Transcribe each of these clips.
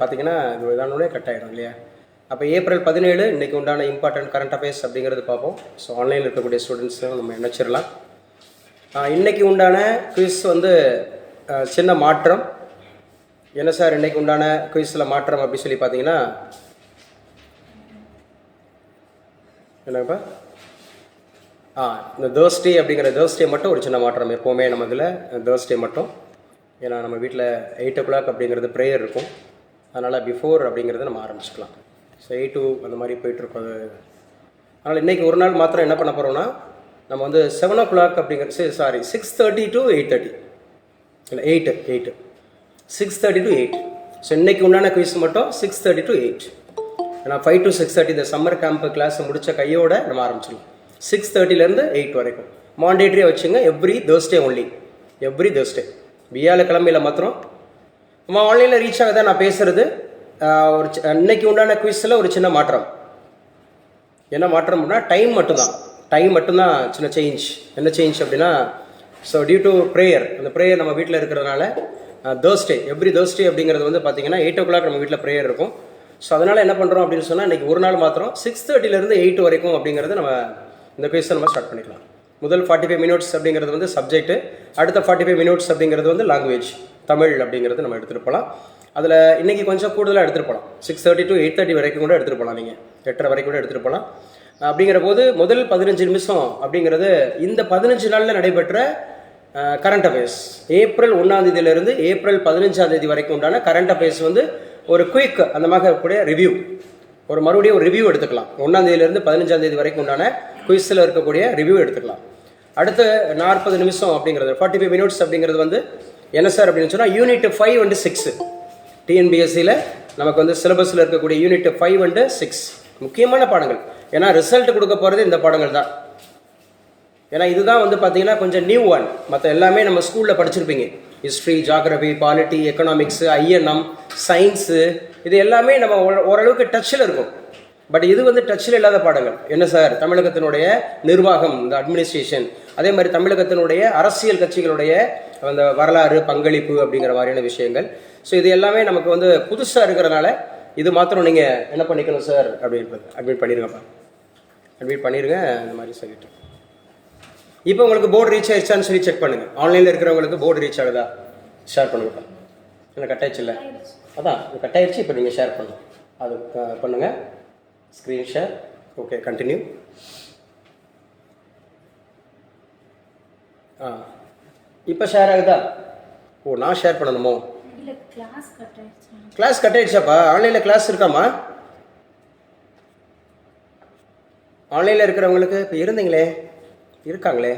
பார்த்தீங்கன்னா இது இதானோடனே கட் ஆகிடும் இல்லையா? அப்போ ஏப்ரல் 17 இன்றைக்கி உண்டான இம்பார்ட்டன்ட் கரண்ட் அஃபேர்ஸ் அப்படிங்கிறது பார்ப்போம். ஸோ ஆன்லைனில் இருக்கக்கூடிய ஸ்டூடெண்ட்ஸும் நம்ம நினச்சிடலாம். இன்றைக்கி உண்டான குவிஸ் வந்து சின்ன மாற்றம். என்ன சார் இன்றைக்கி உண்டான குவிஸில் மாற்றம் அப்படி சொல்லி பார்த்தீங்கன்னா என்னப்பா இந்த தேர்ஸ்டே அப்படிங்கிற தேர்ஸ்டே மட்டும் ஒரு சின்ன மாற்றம். எப்போவுமே நம்ம இதில் தேர்ஸ்டே மட்டும், ஏன்னா நம்ம வீட்டில் 8 o'clock அப்படிங்கிறது ப்ரேயர் இருக்கும். அதனால் பிஃபோர் அப்படிங்கிறத நம்ம ஆரம்பிச்சுக்கலாம். ஸோ 8 to அந்த மாதிரி போயிட்டுருக்கோம். அதனால் இன்றைக்கி ஒரு நாள் மாத்திரம் என்ன பண்ண போகிறோம்னா, நம்ம வந்து 7 o'clock அப்படிங்கிறது 6:30 to 8:30 இல்லை 8 6:30 to 8. ஸோ இன்றைக்கி உண்டான குவிஸ் மட்டும் 6:30 to 8. ஏன்னா 5 to 6:30 இந்த சம்மர் கேம்ப் கிளாஸ் முடித்த கையோட நம்ம ஆரம்பிச்சிடலாம். 6:30 8 வரைக்கும் மாண்டேட்ரியாக வச்சுங்க. Every Thursday only, every Thursday. வியாழக்கிழமையில் மாத்திரம் நம்ம ஆன்லைனில் ரீச் ஆக தான் நான் பேசுகிறது. ஒரு இன்னைக்கு உண்டான குவிஸில் ஒரு சின்ன மாற்றம். என்ன மாற்றம் அப்படின்னா டைம் மட்டும்தான் சின்ன சேஞ்ச். என்ன சேஞ்ச் அப்படின்னா, ஸோ டியூ டு ப்ரேயர், அந்த ப்ரேயர் நம்ம வீட்டில் இருக்கிறதுனால தேர்ஸ்டே, எவ்ரி தேர்ஸ்டே அப்படிங்கிறது வந்து பார்த்தீங்கன்னா 8 o'clock நம்ம வீட்டில் ப்ரேயர் இருக்கும். ஸோ அதனால் என்ன பண்ணுறோம் அப்படின்னு சொன்னால், இன்றைக்கி ஒரு நாள் மாத்திரம் 6:30 8 வரைக்கும் அப்படிங்கிறது நம்ம இந்த குவிஸை நம்ம ஸ்டார்ட் பண்ணிக்கலாம். முதல் 45 minutes அப்படிங்கிறது வந்து சப்ஜெக்ட்டு, அடுத்த 45 minutes அப்படிங்கிறது வந்து லாங்குவேஜ், தமிழ் அப்படிங்கிறது நம்ம எடுத்துகிட்டு போகலாம். அதில் இன்றைக்கி கொஞ்சம் கூடுதலாக எடுத்துகிட்டு போகலாம். 6:30 to 8:30 வரைக்கும் கூட எடுத்துகிட்டு போகலாம். நீங்கள் 8:30 வரைக்கும் கூட எடுத்துகிட்டு போகலாம். அப்படிங்கிற போது முதல் 15 நிமிஷம் அப்படிங்கிறது இந்த 15 நாளில் நடைபெற்ற கரண்ட் அஃபேர்ஸ். ஏப்ரல் 1 ஏப்ரல் 15 வரைக்கும் உண்டான கரண்ட் அஃபேர்ஸ் வந்து ஒரு குயிக் அந்த மாதிரி இருக்கக்கூடிய ரிவ்யூ, ஒரு மறுபடியும் ஒரு ரிவ்யூ எடுத்துக்கலாம். 1 15 வரைக்கும் உண்டான குயிஸில் இருக்கக்கூடிய ரிவ்யூ எடுத்துக்கலாம். அடுத்த 40 நிமிஷம் அப்படிங்கிறது 45 minutes அப்படிங்கிறது வந்து என்ன சார் அப்படின்னு சொன்னால், யூனிட் 5 and 6 டிஎன்பிஎஸ்சியில் நமக்கு வந்து சிலபஸில் இருக்கக்கூடிய யூனிட் 5 and 6 முக்கியமான பாடங்கள். ஏன்னா ரிசல்ட் கொடுக்க போகிறது இந்த பாடங்கள் தான். ஏன்னா இதுதான் வந்து பார்த்தீங்கன்னா கொஞ்சம் நியூ ஒன். மற்ற எல்லாமே நம்ம ஸ்கூலில் படிச்சிருப்பீங்க. History, geography, polity, economics, INM, science, இது எல்லாமே நம்ம ஓரளவுக்கு டச்சில் இருக்கும். பட் இது வந்து டச்சில் இல்லாத பாடங்கள். என்ன சார், தமிழகத்தினுடைய நிர்வாகம், இந்த அட்மினிஸ்ட்ரேஷன், அதே மாதிரி தமிழகத்தினுடைய அரசியல் கட்சிகளுடைய அந்த வரலாறு, பங்களிப்பு அப்படிங்கிற மாதிரியான விஷயங்கள். ஸோ இது எல்லாமே நமக்கு வந்து புதுசாக இருக்கிறதுனால இது மாத்திரம் நீங்கள் என்ன பண்ணிக்கணும் சார் அப்படின்னு அட்மிட் பண்ணிடுங்கப்பா, அட்மிட் பண்ணிடுங்க இந்த மாதிரி சொல்லிட்டு. இப்போ உங்களுக்கு போர்டு ரீச் ஆயிடுச்சான்னு சொல்லி செக் பண்ணுங்கள். ஆன்லைனில் இருக்கிறவங்களுக்கு போர்டு ரீச் ஆகுதா ஷேர் பண்ணுங்கப்பா. என்ன கட் ஆயிடுச்சு இல்லை? அதான் கட் ஆயிடுச்சு. இப்போ நீங்கள் ஷேர் பண்ணலாம், அது பண்ணுங்கள். Screen share. Okay, continue. இப்போ ஷேர் ஆகுதா? ஓ, நான் ஷேர் பண்ணணுமோ? கிளாஸ் கட் ஆயிடுச்சாப்பா? ஆன்லைனில் கிளாஸ் இருக்காமா? ஆன்லைனில் இருக்கிறவங்களுக்கு இப்போ இருந்தீங்களே, இருக்காங்களே.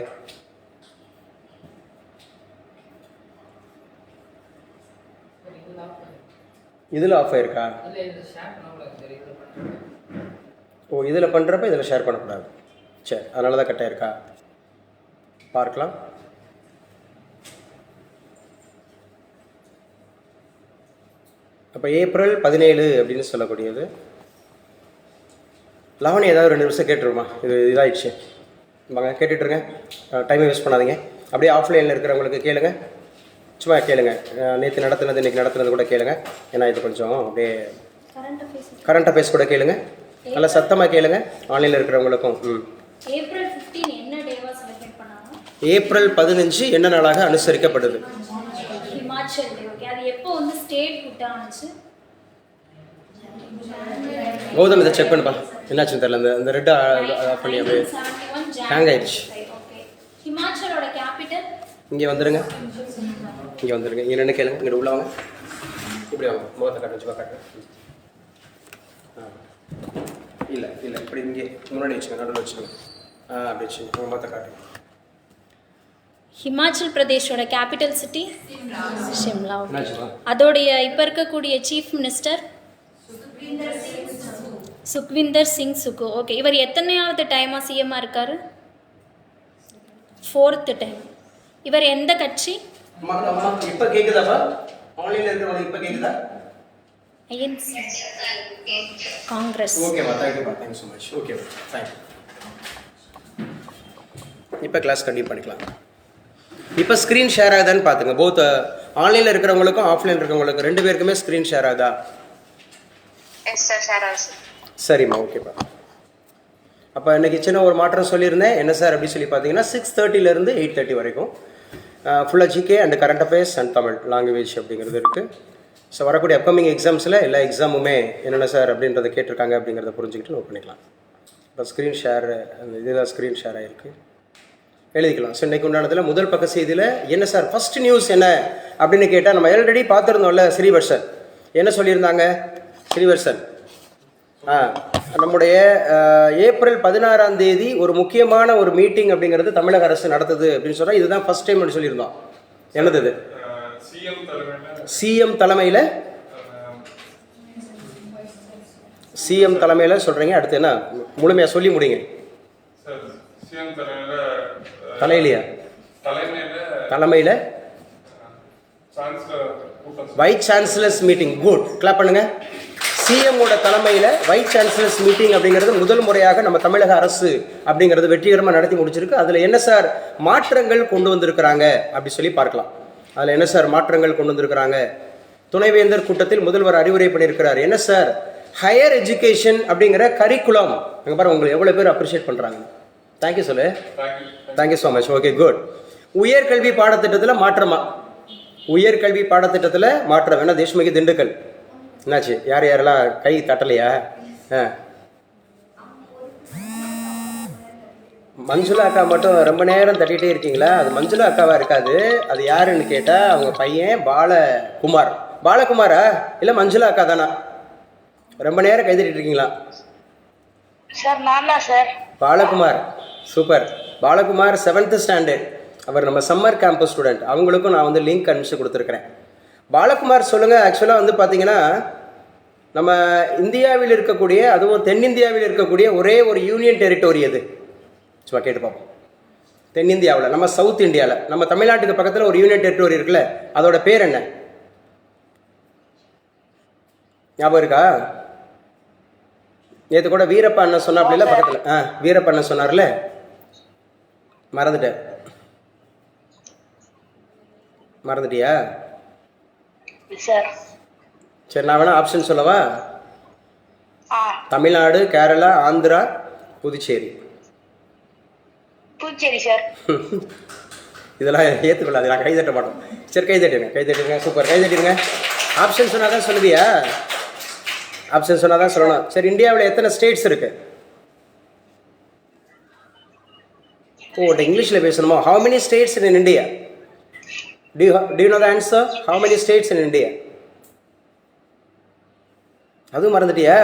இதில் ஆஃப் ஆயிருக்கா? ஓ, இதில் பண்ணுறப்ப இதில் ஷேர் பண்ணக்கூடாது. சரி, அதனால தான் கட் ஆயிருக்கா? பார்க்கலாம். அப்போ ஏப்ரல் 17 அப்படின்னு சொல்லக்கூடியது. லவனி ஏதாவது 2 நிமிஷம் கேட்டுருமா? இது இதாகிடுச்சு, வாங்க கேட்டுட்ருங்க, டைமை வேஸ்ட் பண்ணாதீங்க. அப்படியே ஆஃப்லைனில் இருக்கிறவங்களுக்கு கேளுங்க, சும்மா கேளுங்க. நேற்று நடத்துனது இன்றைக்கி நடத்துனது கூட கேளுங்க. ஏன்னா இது கொஞ்சம் அப்படியே கரண்ட் அஃபேர்ஸ் கூட கேளுங்க, நல்லா சத்தமாக கேளுங்க. ஆன்லைனில் இருக்கிறவங்களுக்கும். ஏப்ரல் 15 என்ன நாளாக அனுசரிக்கப்படுது? கௌதம் இதை செக் பண்ணுப்பா, என்னாச்சுன்னு தெரியல. இந்த ரெட் ஆஃப் பண்ணி அப்படியே ஹேங் ஆயிடுச்சு. இங்கே வந்துடுங்க, இங்கே வந்துடுங்க. இங்கே நின்று கேளுங்க. இங்கே உள்ள வாங்க, இப்படி வாங்க, முகத்தை காட்டு, வச்சுப்பா காட்டு. இல்லை இல்லை, இப்படி இங்கே முன்னாடி வச்சுங்க, நடுவில் வச்சுக்கோங்க. அப்படி வச்சுங்க, முகத்தை காட்டு. ஹிமாச்சல் பிரதேஷோட கேபிட்டல் சிட்டி ஷிம்லா. அதோடைய இப்போ இருக்கக்கூடிய சீஃப் மினிஸ்டர் சுக்விந்தர் சிங் சுக்கு. ஓகே, இவர் எத்தனையாவது டைமாக சிஎம்மாக இருக்காரு? 4th time. இவர் எந்த கட்சி? இப்போ கேக்குதாப்பா? ஆன்லைன்ல இருக்கவங்க இப்போ கேக்குதா? ஐஎன்சி, காங்கிரஸ். ஓகேப்பா, தேங்க்யூப்பா, thank you so much. Okay, thank you. இப்போ கிளாஸ் கண்டினியூ பண்ணிக்கலாம். இப்போ ஸ்க்ரீன் ஷேர் ஆகுதான்னு பார்த்துங்க. போத் ஆன்லைனில் இருக்கிறவங்களுக்கும் ஆஃப்லைனில் இருக்கிறவங்களுக்கும் 2 பேருக்குமே ஸ்க்ரீன் ஷேர் ஆகுதா? எஸ் சார், ஷேர் ஆகுது. சரிம்மா, ஓகேப்பா. அப்போ இன்றைக்கி சின்ன ஒரு மாற்றம் சொல்லியிருந்தேன். என்ன சார் அப்படி சொல்லி பார்த்தீங்கன்னா 6:30 8:30 வரைக்கும் ஃபுல்லாக GK and current affairs and Tamil language அப்படிங்கிறது இருக்குது. ஸோ வரக்கூடிய அப்கமிங் எக்ஸாம்ஸில் எல்லா எக்ஸாமுமே என்னென்ன சார் அப்படின்றத கேட்டிருக்காங்க அப்படிங்கிறத புரிஞ்சுக்கிட்டு நோட் பண்ணிக்கலாம். இப்போ ஸ்க்ரீன் ஷேர் அந்த இதெல்லாம் ஸ்க்ரீன் ஷேர் ஆகிருக்கு, எழுதிக்கலாம். ஸோ இன்றைக்கு உண்டானதில் முதல் பக்க செய்தியில் என்ன சார் ஃபஸ்ட் நியூஸ் என்ன அப்படின்னு கேட்டால், நம்ம ஆல்ரெடி பார்த்துருந்தோம்ல ஸ்ரீவர்ஷன் என்ன சொல்லியிருந்தாங்க. ஸ்ரீவர்ஷன் நம்முடைய ஏப்ரல் 16 ஒரு முக்கியமான ஒரு மீட்டிங் அப்படிங்கிறது தமிழக அரசு நடத்துது அப்படின்னு சொன்னால் இதுதான் ஃபஸ்ட் டைம் அப்படி சொல்லியிருந்தோம். என்னது இது? சிஎம் தலைமையில் சொல்கிறீங்க. அடுத்து என்ன முழுமையாக சொல்லி முடிங்க. தலைமையில் vice chancellors meeting. Good, clap பண்ணுங்க. சிஎம்மோட தலைமையில் வைஸ் சான்சலர்ஸ் மீட்டிங் அப்படிங்கிறது முதல் முறையாக நம்ம தமிழக அரசு அப்படிங்கிறது வெற்றிகரமாக நடத்தி முடிச்சிருக்கு. அதில் என்ன சார் மாற்றங்கள் கொண்டு வந்திருக்கிறாங்க அப்படி சொல்லி பார்க்கலாம். அதில் என்ன சார் மாற்றங்கள் கொண்டு வந்திருக்கிறாங்க? துணைவேந்தர் கூட்டத்தில் முதல்வர் அறிவுரை பண்ணியிருக்கிறார். என்ன சார்? ஹையர் எஜுகேஷன் அப்படிங்கிற கரிக்குலம். அங்கே பாருங்க, உங்களுக்கு எவ்வளோ பேர் அப்ரிஷியேட் பண்ணுறாங்க. தேங்க்யூ சொல்லு. Thank you so much. Okay, good. உயர்கல்வி பாடத்திட்டத்தில் மாற்றமா? உயர்கல்வி பாடத்திட்டத்தில் மாற்றம். என்ன தேஷ்மிகு திண்டுக்கல் என்னாச்சு? யாரெல்லாம் கை தட்டலையா? மஞ்சுளா அக்கா மட்டும் ரொம்ப நேரம் தட்டிகிட்டே இருக்கீங்களா? அது மஞ்சுளா அக்காவா இருக்காது. அது யாருன்னு கேட்டால் அவங்க பையன் பாலகுமார். பாலகுமாரா இல்லை மஞ்சுளா அக்கா தானா? ரொம்ப நேரம் கை தட்டிட்டு இருக்கீங்களா? சார் நான் தான் sir. Balakumar super. Balakumar 7th standard. அவர் நம்ம சம்மர் கேம்பஸ் ஸ்டூடெண்ட். அவங்களுக்கும் நான் வந்து லிங்க் அனுப்பிச்சு கொடுத்துருக்குறேன். பாலகுமார் சொல்லுங்கள். ஆக்சுவலாக வந்து பார்த்தீங்கன்னா நம்ம இந்தியாவில் இருக்கக்கூடிய, அதுவும் தென்னிந்தியாவில் இருக்கக்கூடிய ஒரே ஒரு யூனியன் டெரிட்டோரி எது? சும்மா கேட்டு பார்ப்போம். தென்னிந்தியாவில், நம்ம சவுத் இந்தியாவில், நம்ம தமிழ்நாட்டுக்கு பக்கத்தில் ஒரு யூனியன் டெரிட்டோரி இருக்குல்ல, அதோட பேர் என்ன? ஞாபகம் இருக்கா? நேற்று கூட வீரப்ப அண்ணன் சொன்னாப்ல பக்கத்தில். வீரப்ப அண்ணன் சொன்னார்ல, மறந்துட்டியா? சரி, நான் வேணா ஆப்ஷன் சொல்லவா? தமிழ்நாடு, கேரளா, ஆந்திரா, புதுச்சேரி. புதுச்சேரி சார். இதெல்லாம் ஏற்றுக்கொள்ளாது, நான் கை தட்ட மாட்டோம். சரி, கை தட்டிடுங்க. சூப்பர், கை தட்டிடுங்க. ஆப்ஷன் சொன்னால் தான் சொல்லுவியா? ஆப்ஷன் சொன்னால் தான் சொல்லணும். சரி, இந்தியாவில் எத்தனை ஸ்டேட்ஸ் இருக்கு? இங்கிலீஷில் பேசணுமா? How many states in India? Do you know the answer? How many states in India? அதுவும் மறந்துட்டியா?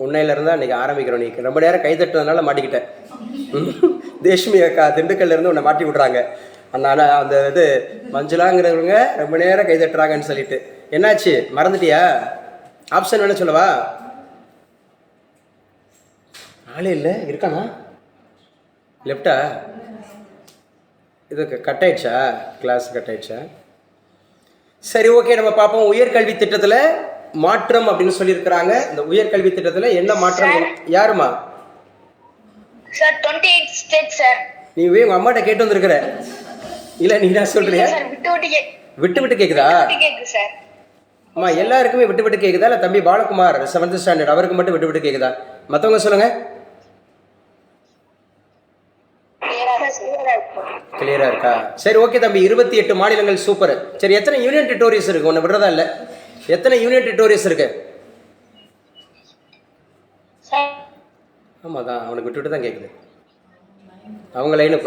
உன்னையிலேருந்து அன்றைக்கி ஆரம்பிக்கிறோம். நீ ரொம்ப நேரம் கை தட்டுறதுனால மாட்டிக்கிட்டேன். தேஷ்மி அக்கா திண்டுக்கல்லேருந்து உன்னை மாட்டி விட்றாங்க. அதனால் அந்த இது மஞ்சுளாங்கிறவங்க ரொம்ப நேரம் கை தட்டுறாங்கன்னு சொல்லிட்டு என்னாச்சு? மறந்துட்டியா? ஆப்ஷன் வேணும் சொல்லவா? ஆளே இல்லை, இருக்கானா? லெஃப்டா? இது கட் ஆயிடுச்சா? கிளாஸ் கட் ஆயிடுச்சா? சரி, ஓகே, நம்ம பார்ப்போம். உயர்கல்வி திட்டத்தில் மாற்றம் அப்படின்னு சொல்லியிருக்கிறாங்க. இந்த உயர்கல்வி திட்டத்தில் என்ன மாற்றம்? யாருமா? Sir 28 state sir. நீ உங்க அம்மாட்ட கேட்டு வந்திருக்கிற இல்லை? நீ என்ன சொல்றியா? விட்டு விட்டு கேக்குதா? அம்மா எல்லாருக்குமே விட்டு விட்டு கேக்குதா? இல்லை தம்பி பாலகுமார் 7th ஸ்டாண்டர்ட் அவருக்கு மட்டும் விட்டு விட்டு கேக்குதா? மற்றவங்க சொல்லுங்க. கிளியரா இருக்கா? சரி, ஓகே தம்பி. 28 மாநிலங்கள். சூப்பர். சரி, எத்தனை யூனியன் டெரிட்டோரிஸ் இருக்கு? ஒன்று விடுறதா இல்லை, எத்தனை யூனியன் டெரிட்டோரிஸ் இருக்கு? ஆமாம் தான், அவனுக்கு விட்டு விட்டு தான் கேட்குது. அவங்க லைனு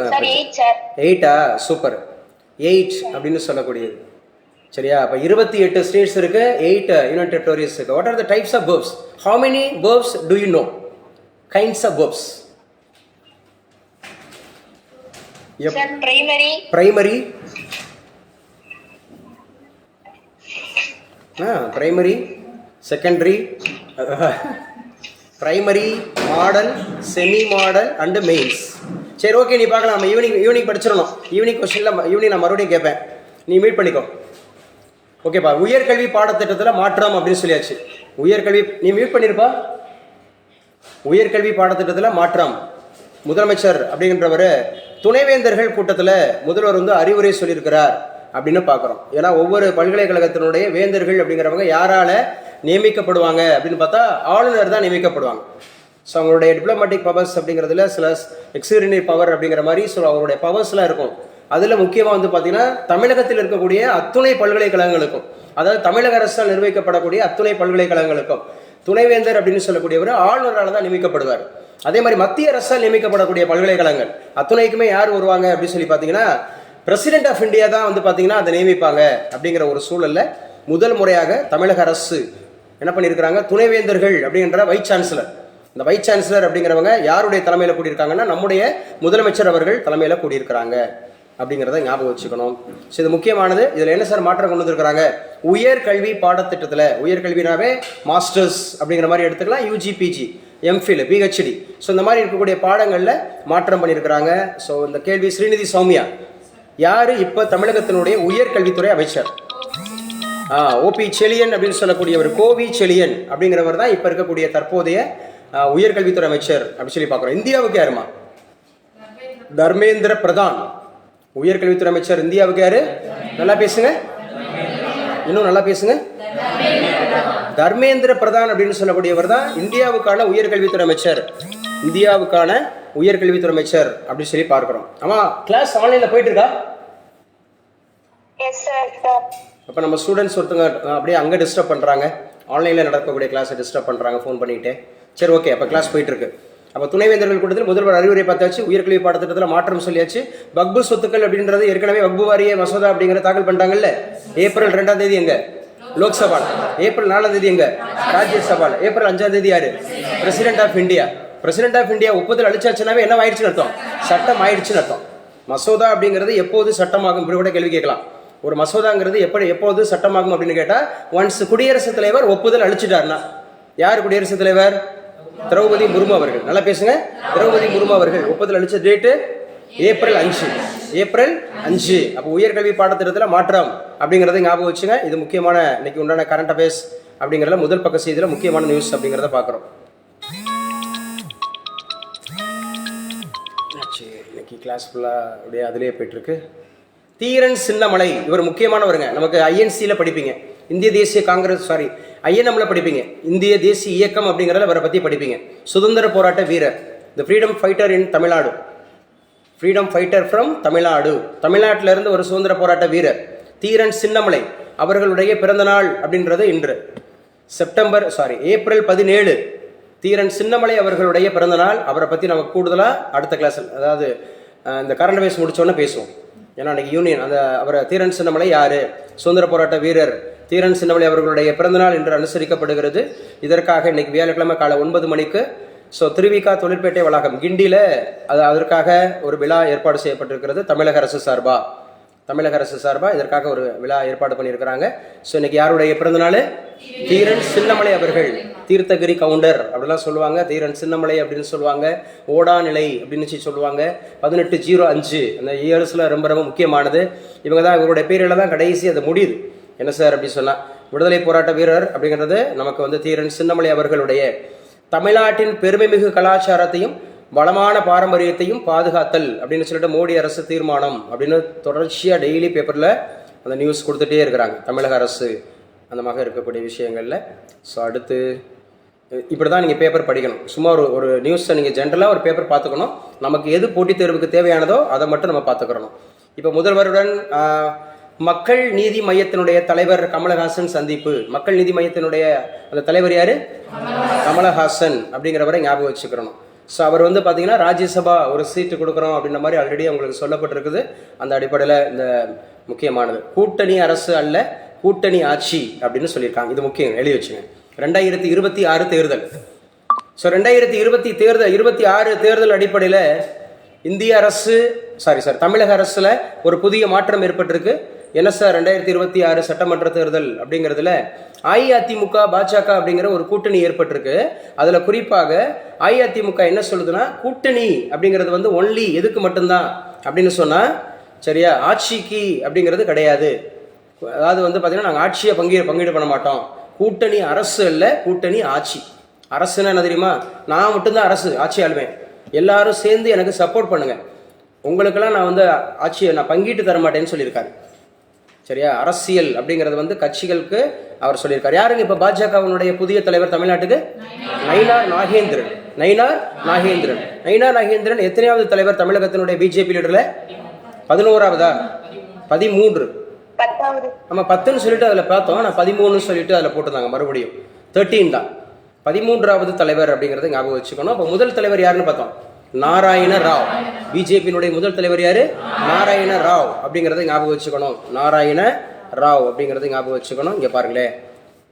8ஆ? சூப்பர், 8 அப்படின்னு சொல்லக்கூடியது. சரியா? அப்போ 28 ஸ்டேட்ஸ் இருக்கு, 8 யூனியன் டெரிட்டோரிஸ் இருக்கு. What are the types of verbs? How many verbs do you know? Kinds of verbs. Primary, primary, secondary, primary, model, semi model and mains. சரி, ஓகே, நீ பார்க்கலாம். நம்ம ஈவினிங் படிச்சிடணும். ஈவினிங் கொஸ்டினில் நான் மறுபடியும் கேட்பேன், நீ மீட் பண்ணிக்கோ. ஓகேப்பா. உயர்கல்வி பாடத்திட்டத்தில் மாற்றம் அப்படின்னு சொல்லியாச்சு. உயர்கல்வி நீ மீட் பண்ணியிருப்பா. உயர்கல்வி பாடத்திட்டத்தில் மாற்றம். முதலமைச்சர் அப்படின்றவர் துணைவேந்தர்கள் கூட்டத்தில் முதல்வர் வந்து அறிவுரை சொல்லியிருக்கிறார் அப்படின்னு பார்க்குறோம். ஏன்னா ஒவ்வொரு பல்கலைக்கழகத்தினுடைய வேந்தர்கள் அப்படிங்கிறவங்க யாரால நியமிக்கப்படுவாங்க அப்படின்னு பார்த்தா ஆளுநர் தான் நியமிக்கப்படுவாங்க. ஸோ அவங்களுடைய டிப்ளமேட்டிக் பவர்ஸ் அப்படிங்கிறதுல சில எக்ஸிக்யூட்டிவ் பவர் அப்படிங்கிற மாதிரி அவருடைய பவர்ஸ்லாம் இருக்கும். அதில் முக்கியமாக வந்து பார்த்தீங்கன்னா தமிழகத்தில் இருக்கக்கூடிய அத்துணை பல்கலைக்கழகங்களுக்கும், அதாவது தமிழக அரசால் நிர்வகிக்கப்படக்கூடிய அத்துணை பல்கலைக்கழகங்களுக்கும் துணைவேந்தர் அப்படின்னு சொல்லக்கூடியவர் ஆளுநரால் தான் நியமிக்கப்படுவார். அதே மாதிரி மத்திய அரசால் நியமிக்கப்படக்கூடிய பல்கலைக்கழகங்கள் அத்துணைக்குமே யார் வருவாங்க அப்படின்னு சொல்லி பார்த்தீங்கன்னா பிரசிடென்ட் ஆஃப் இந்தியா தான் வந்து பார்த்தீங்கன்னா அதை நியமிப்பாங்க. அப்படிங்கிற ஒரு சூழல்ல முதல் முறையாக தமிழக அரசு என்ன பண்ணியிருக்கிறாங்க, துணைவேந்தர்கள் அப்படின்ற வைஸ் சான்சலர். இந்த வைஸ் சான்சலர் அப்படிங்கிறவங்க யாருடைய தலைமையில் கூடியிருக்காங்கன்னா நம்முடைய முதலமைச்சர் அவர்கள் தலைமையில் கூடியிருக்கிறாங்க அப்படிங்கிறத ஞாபகம் வச்சுக்கணும். ஸோ இது முக்கியமானது. இதில் என்ன சார் மாற்றம் கொண்டு வந்திருக்கிறாங்க, உயர்கல்வி பாடத்திட்டத்தில், உயர்கல்வினாவே மாஸ்டர்ஸ் அப்படிங்கிற மாதிரி எடுத்துக்கலாம், UG PG MPhil PhD, so இந்த மாதிரி இருக்கக்கூடிய பாடங்களில் மாற்றம் பண்ணியிருக்கிறாங்க. ஸோ இந்த கேள்வி ஸ்ரீநிதி சௌமியா யார் இப்போ தமிழகத்தினுடைய உயர்கல்வித்துறை அமைச்சர்? ஓபி செலியன் அப்படின்னு சொல்லக்கூடியவர், கோவி செலியன் அப்படிங்கிறவர் தான் இப்போ இருக்கக்கூடிய தற்போதைய உயர்கல்வித்துறை அமைச்சர் அப்படின்னு சொல்லி பார்க்குறோம். இந்தியாவுக்கு யாருமா? தர்மேந்திர பிரதான் உயர்கல்வித்துறை அமைச்சர். இந்தியாவுக்கு யாரு? நல்லா பேசுங்க, இன்னும் நல்லா பேசுங்க. தர்மேந்திர பிரதான் அப்படின்னு சொல்லக்கூடியவர் தான் இந்தியாவுக்கான உயர்கல்வித்துறை அமைச்சர். இந்தியாவுக்கான உயர்கல்வித்துறை அமைச்சர் அப்படின்னு சொல்லி பார்க்கிறோம். ஆமா, கிளாஸ் ஆன்லைன்ல போயிட்டு இருக்கா? அப்ப நம்ம ஸ்டூடெண்ட்ஸ் ஒருத்தங்க அப்படியே அங்க டிஸ்டர்ப் பண்றாங்க, ஆன்லைன்ல நடக்கக்கூடிய கிளாஸை டிஸ்டர்ப் பண்றாங்க ஃபோன் பண்ணிட்டு. சரி, ஓகே, அப்ப கிளாஸ் போயிட்டு இருக்கு. அப்போ துணைவேந்தர்கள் கூட்டத்தில் முதல்வர் அறிவுரை பார்த்தாச்சு, உயர்கல்வி பாடத்திட்டத்தில் மாற்றம் சொல்லியாச்சு. வக்பு சொத்துக்கள் அப்படின்றது ஏற்கனவே வக்பு வாரிய மசோதா அப்படிங்கிற தாக்கல் பண்ணிட்டாங்கல்ல. ஏப்ரல் 2ஆம் தேதி எங்க லோக்சபா, ஏப்ரல் 4ஆம் தேதி எங்க ராஜ்யசபா, ஏப்ரல் 5ஆம் தேதி யாரு? President of India. President of India ஒப்புதல் அளிச்சாச்சுனாவே என்ன ஆயிடுச்சுன்னு அர்த்தம்? சட்டம் ஆயிடுச்சுன்னு அர்த்தம். மசோதா அப்படிங்கிறது எப்போது சட்டமாகும் இப்படி கூட கேள்வி கேட்கலாம். ஒரு மசோதாங்கிறது எப்போது சட்டமாகும் அப்படின்னு கேட்டா, ஒன்ஸ் குடியரசுத் தலைவர் ஒப்புதல் அளிச்சுட்டாருன்னா. யார் குடியரசுத் தலைவர்? திரௌபதி முர்மு அவர்கள். நல்லா பேசுங்க. திரௌபதி முர்மு அவர்கள் ஒப்புதல் அளிச்ச டேட்டு ஏப்ரல் 5. ஏப்ரல் 5. அப்போ உயர்கல்வி பாடத்திட்டத்தில் மாற்றம் அப்படிங்கிறத ஞாபகம் வச்சுங்க. இது முக்கியமான இன்னைக்கு உண்டான கரண்ட் அஃபேர்ஸ் அப்படிங்கிறத முதல் பக்க செய்தியில் முக்கியமான நியூஸ் அப்படிங்கிறத பார்க்குறோம். இன்னைக்கு கிளாஸ் ஃபுல்லாக அப்படியே அதிலே போயிட்டுருக்கு. தீரன் சின்னமலை இவர் முக்கியமானவருங்க. நமக்கு ஐஎன்சியில் படிப்பீங்க, இந்திய தேசிய காங்கிரஸ், ஐஎன்எம்ல படிப்பீங்க, இந்திய தேசிய இயக்கம் அப்படிங்கிறத அவரை பற்றி படிப்பீங்க. சுதந்திர போராட்ட வீரர், the freedom fighter in Tamil Nadu, freedom fighter from Tamil Nadu, தமிழ்நாட்டில இருந்து ஒரு சுதந்திர போராட்ட வீரர் தீரன் சின்னமலை அவர்களுடைய பிறந்த நாள் அப்படின்றது இன்று ஏப்ரல் 17. தீரன் சின்னமலை அவர்களுடைய பிறந்த நாள். அவரை பற்றி நமக்கு கூடுதலாக அடுத்த கிளாஸில், அதாவது இந்த கரண்ட் அஃபேர்ஸ் முடிச்சோன்னே பேசுவோம். ஏன்னா அன்றைக்கி யூனியன் அவரை தீரன் சின்னமலை யார், சுதந்திர போராட்ட வீரர் தீரன் சின்னமலை அவர்களுடைய பிறந்தநாள் இன்று அனுசரிக்கப்படுகிறது. இதற்காக இன்னைக்கு வியாழக்கிழமை காலை 9 மணிக்கு திருவிகா தொழிற்பேட்டை வளாகம் கிண்டியில் அதற்காக ஒரு விழா ஏற்பாடு செய்யப்பட்டிருக்கிறது. தமிழக அரசு சார்பாக இதற்காக ஒரு விழா ஏற்பாடு பண்ணியிருக்கிறாங்க. ஸோ இன்னைக்கு யாருடைய பிறந்தநாள்? தீரன் சின்னமலை அவர்கள். தீர்த்தகிரி கவுண்டர் அப்படிலாம் சொல்லுவாங்க, தீரன் சின்னமலை அப்படின்னு சொல்லுவாங்க, ஓடாநிலை அப்படின்னு சொல்லுவாங்க. 1805 அந்த இயர்ஸில் ரொம்ப ரொம்ப முக்கியமானது. இவங்க தான், இவருடைய பேரில் தான் கடைசி அது முடியுது. என்ன சார் அப்படி சொன்னால், விடுதலை போராட்ட வீரர் அப்படிங்கிறது நமக்கு தீரன் சின்னமலை அவர்களுடைய தமிழ்நாட்டின் பெருமைமிகு கலாச்சாரத்தையும் வளமான பாரம்பரியத்தையும் பாதுகாத்தல் அப்படின்னு சொல்லிட்டு மோடி அரசு தீர்மானம் அப்படின்னு தொடர்ச்சியாக டெய்லி பேப்பரில் அந்த நியூஸ் கொடுத்துட்டே இருக்கிறாங்க தமிழக அரசு அந்த மாதிரி இருக்கக்கூடிய விஷயங்களில். ஸோ அடுத்து இப்படி தான் நீங்கள் பேப்பர் படிக்கணும். சும்மா ஒரு நியூஸை நீங்கள் ஜென்ரலாக ஒரு பேப்பர் பார்த்துக்கணும். நமக்கு எது போட்டித் தேர்வுக்கு தேவையானதோ அதை மட்டும் நம்ம பார்த்துக்கிறணும். இப்போ முதல்வருடன் மக்கள் நீதி மையத்தினுடைய தலைவர் கமலஹாசன் சந்திப்பு. மக்கள் நீதி மையத்தினுடைய அந்த தலைவர் யாரு? கமலஹாசன் அப்படிங்கிறவரை ஞாபகம் வச்சுக்கிறணும். ஸோ அவர் பார்த்தீங்கன்னா ராஜ்யசபா ஒரு சீட்டு கொடுக்குறோம் அப்படின்ற மாதிரி ஆல்ரெடி அவங்களுக்கு சொல்லப்பட்டிருக்குது. அந்த அடிப்படையில் இந்த முக்கியமானது கூட்டணி அரசு அல்ல, கூட்டணி ஆட்சி அப்படின்னு சொல்லியிருக்காங்க. இது முக்கியம், எழுதி வச்சுங்க. 2026 தேர்தல். ஸோ 2026 தேர்தல் அடிப்படையில் இந்திய அரசு தமிழக அரசுல ஒரு புதிய மாற்றம் ஏற்பட்டிருக்கு. என்ன சார் 2026 சட்டமன்ற தேர்தல் அப்படிங்கிறதுல அஇஅதிமுக பாஜக அப்படிங்கிற ஒரு கூட்டணி ஏற்பட்டிருக்கு. அதுல குறிப்பாக அஇஅதிமுக என்ன சொல்லுதுன்னா, கூட்டணி அப்படிங்கிறது ஒன்லி எதுக்கு மட்டும்தான் அப்படின்னு சொன்னா, சரியா, ஆட்சிக்கு அப்படிங்கிறது கிடையாது. அதாவது பார்த்தீங்கன்னா நாங்கள் ஆட்சியை பங்கீடு பண்ண மாட்டோம். கூட்டணி அரசு அல்ல, கூட்டணி ஆட்சி. அரசுன்னா என்ன தெரியுமா? நான் மட்டும்தான் அரசு ஆட்சி ஆளுவேன், எல்லாரும் சேர்ந்து எனக்கு சப்போர்ட் பண்ணுங்க. உங்களுக்கெல்லாம் நான் வந்து ஆட்சியை நான் பங்கிட்டு தர மாட்டேன்னு சொல்லியிருக்காரு. சரியா? அரசியல் அப்படிங்கிறது வந்து கட்சிகளுக்கு அவர் சொல்லியிருக்காரு. யாருங்க இப்போ பாஜகவினுடைய புதிய தலைவர் தமிழ்நாட்டுக்கு? நயினார் நாகேந்திரன். நயினார் நாகேந்திரன் எத்தனையாவது தலைவர் தமிழகத்தினுடைய பிஜேபி லீடர்ல? 11ஆவதா? 13. நம்ம 10ன்னு சொல்லிட்டு அதில் பார்த்தோம். நான் 13 சொல்லிட்டு அதில் போட்டுருந்தாங்க. மறுபடியும் 13 தான். 13ஆவது தலைவர் அப்படிங்கிறத ஞாபகம் வச்சுக்கணும். அப்போ முதல் தலைவர் யாருன்னு பார்த்தோம்? நாராயண ராவ். பிஜேபியினுடைய முதல் தலைவர் யாரு? நாராயண ராவ் அப்படிங்கிறத ஞாபகம் வச்சுக்கணும். நாராயண ராவ் அப்படிங்கிறத ஞாபகம் வச்சுக்கணும். இங்கே பாருங்களேன்,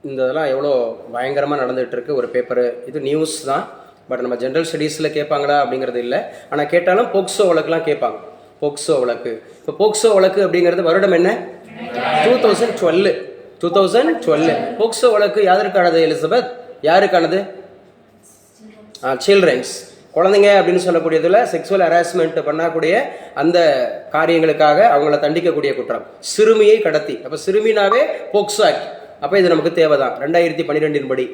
இந்த இதெல்லாம் எவ்வளோ பயங்கரமாக நடந்துகிட்டு இருக்கு. ஒரு பேப்பரு, இது நியூஸ் தான், பட் நம்ம ஜென்ரல் ஸ்டடீஸில் கேட்பாங்களா அப்படிங்கிறது இல்லை. ஆனால் கேட்டாலும் போக்சோ வழக்குலாம் கேட்பாங்க. போக்சோ வழக்கு. இப்போ போக்சோ வழக்கு அப்படிங்கிறது வருடம் என்ன? 2012. போக்சோ வழக்கு யாருக்கானது எலிசபெத்? யாருக்கானது? சில்ட்ரன்ஸ், குழந்தைங்க அப்படின்னு சொல்லக்கூடியதுல செக்ஸுவல் ஹராஸ்மெண்ட் பண்ணக்கூடிய அந்த காரியங்களுக்காக அவங்கள தண்டிக்கக்கூடிய குற்றம். சிறுமியை கடத்தி. அப்போ சிறுமினாவே போக்சோ ஆக்ட். அப்போ இது நமக்கு தேவைதான். 2012 படி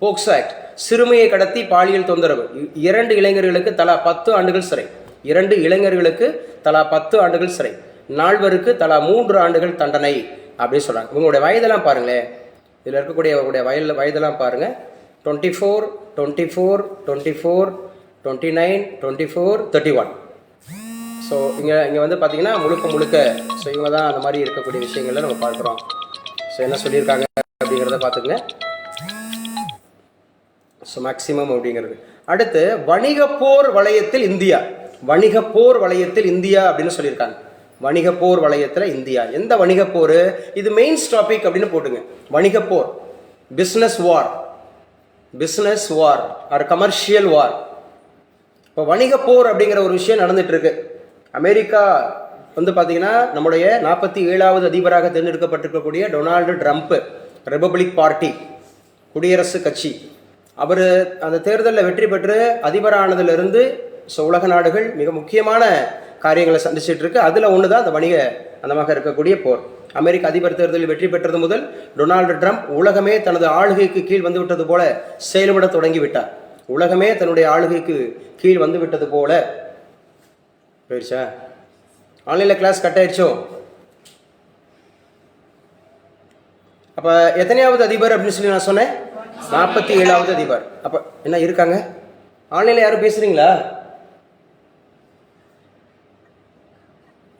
போக்சோ ஆக்ட். சிறுமியை கடத்தி பாலியல் தொந்தரவு. 2 இளைஞர்களுக்கு தலா 10 ஆண்டுகள் சிறை. 2 இளைஞர்களுக்கு தலா 10 ஆண்டுகள் சிறை. நால்வருக்கு தலா 3 ஆண்டுகள் தண்டனை அப்படின்னு சொல்றாங்க. உங்களுடைய வயதெல்லாம் பாருங்களேன். இதில் இருக்கக்கூடிய உங்களுடைய வயதெல்லாம் பாருங்க. 24, 24, 24, 29, 24, 31. ஸோ இங்கே வந்து பார்த்தீங்கன்னா முழுக்க ஸோ இவங்க தான் அந்த மாதிரி இருக்கக்கூடிய விஷயங்கள்ல நம்ம பார்க்குறோம். ஸோ என்ன சொல்லியிருக்காங்க அப்படிங்கிறத பார்த்துக்குங்க. ஸோ மேக்சிமம் அப்படிங்கிறது. அடுத்து வணிகப்போர் வளையத்தில் இந்தியா. வணிகப்போர் வளையத்தில் இந்தியா அப்படின்னு சொல்லியிருக்காங்க. வணிகப்போர் வளையத்தில் இந்தியா. எந்த வணிகப்போர்? இது மெயின்ஸ் டாபிக் அப்படின்னு போட்டுங்க. வணிகப்போர், பிஸ்னஸ் வார் ஆர் கமர்ஷியல் வார். இப்போ வணிகப்போர் அப்படிங்கிற ஒரு விஷயம் நடந்துட்டு இருக்கு. அமெரிக்கா வந்து பார்த்தீங்கன்னா நம்முடைய 47வது அதிபராக தேர்ந்தெடுக்கப்பட்டிருக்கக்கூடிய டொனால்டு ட்ரம்ப், ரிபப்ளிக் பார்ட்டி, குடியரசு கட்சி, அவர் அந்த தேர்தலில் வெற்றி பெற்று அதிபரானதிலிருந்து உலக நாடுகள் மிக முக்கியமான காரியங்களை சந்திச்சுட்டு இருக்கு. அதில் ஒன்று தான் அந்த வணிக அந்தமாக இருக்கக்கூடிய போர். அமெரிக்க அதிபர் தேர்தலில் வெற்றி பெற்றது முதல் டொனால்டு ட்ரம்ப் உலகமே தனது ஆளுகைக்கு கீழ் வந்துவிட்டது போல செயல்பட தொடங்கி விட்டார். உலகமே தன்னுடைய ஆளுகைக்கு கீழ் வந்து விட்டது போல போயிடுச்சா? ஆன்லைனில் கிளாஸ் கட் ஆயிடுச்சோ? அப்போ எத்தனையாவது அதிபர் அப்படின்னு சொல்லி நான் சொன்னேன்? 47வது அதிபர். அப்போ என்ன இருக்காங்க? ஆன்லைனில் யாரும் பேசுறீங்களா?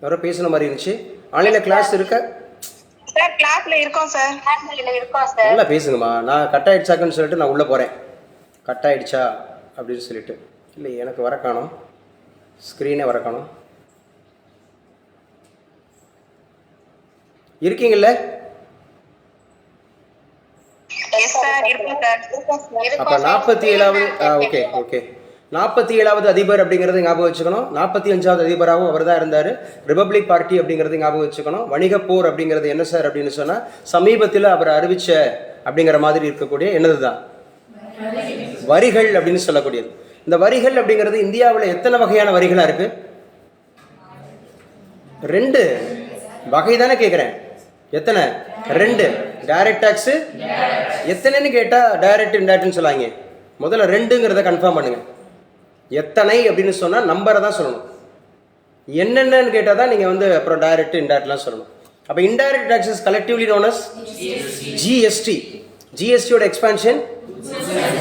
யாரோ பேசுன மாதிரி இருந்துச்சு. ஆன்லைனில் கிளாஸ் இருக்க? சார் கிளாஸ்ல இருக்கோம் சார். நல்லா பேசுங்கம்மா. நான் கட் ஆயிடுச்சாக்குன்னு சொல்லிட்டு நான் உள்ளே போகிறேன். கட் ஆயிடுச்சா அப்படின்னு சொல்லிட்டு. இல்லை, எனக்கு வர காணோம், ஸ்க்ரீனே வர காணோம். இருக்கீங்கல்ல? அப்போ 47வது ஓகே 47வது அதிபர் அப்படிங்கிறத ஞாபகம் வச்சுக்கணும். 45வது அதிபராகவும் அவர் தான் இருந்தார். ரிபப்ளிக் பார்ட்டி அப்படிங்கிறது ஞாபகம் வச்சுக்கணும். வணிகப்போர் அப்படிங்கிறது என்ன சார் அப்படின்னு சொன்னால் சமீபத்தில் அவர் அறிவிச்ச அப்படிங்கிற மாதிரி இருக்கக்கூடிய என்னது தான் வரிகள் அப்படின்னு சொல்லக்கூடியது. இந்த வரிகள் அப்படிங்கிறது இந்தியாவில் எத்தனை வகையான வரிகளாக இருக்கு? 2 வகை தானே கேட்குறேன். எத்தனை? 2. டைரக்ட் டாக்ஸ் எத்தனைன்னு கேட்டால் டைரக்ட் இன்டைரக்ட்னு சொல்லாங்க. முதல்ல 2ங்கிறத கன்ஃபார்ம் பண்ணுங்க. எத்தனை அப்படின்னு சொன்னால் நம்பரை தான் சொல்லணும். என்னென்னு கேட்டால் தான் நீங்கள் வந்து அப்புறம் டைரக்ட் இன்டைரக்ட்லாம் சொல்லணும். அப்போ indirect taxes collectively known as GST. ஜிஎஸ்டியோட expansion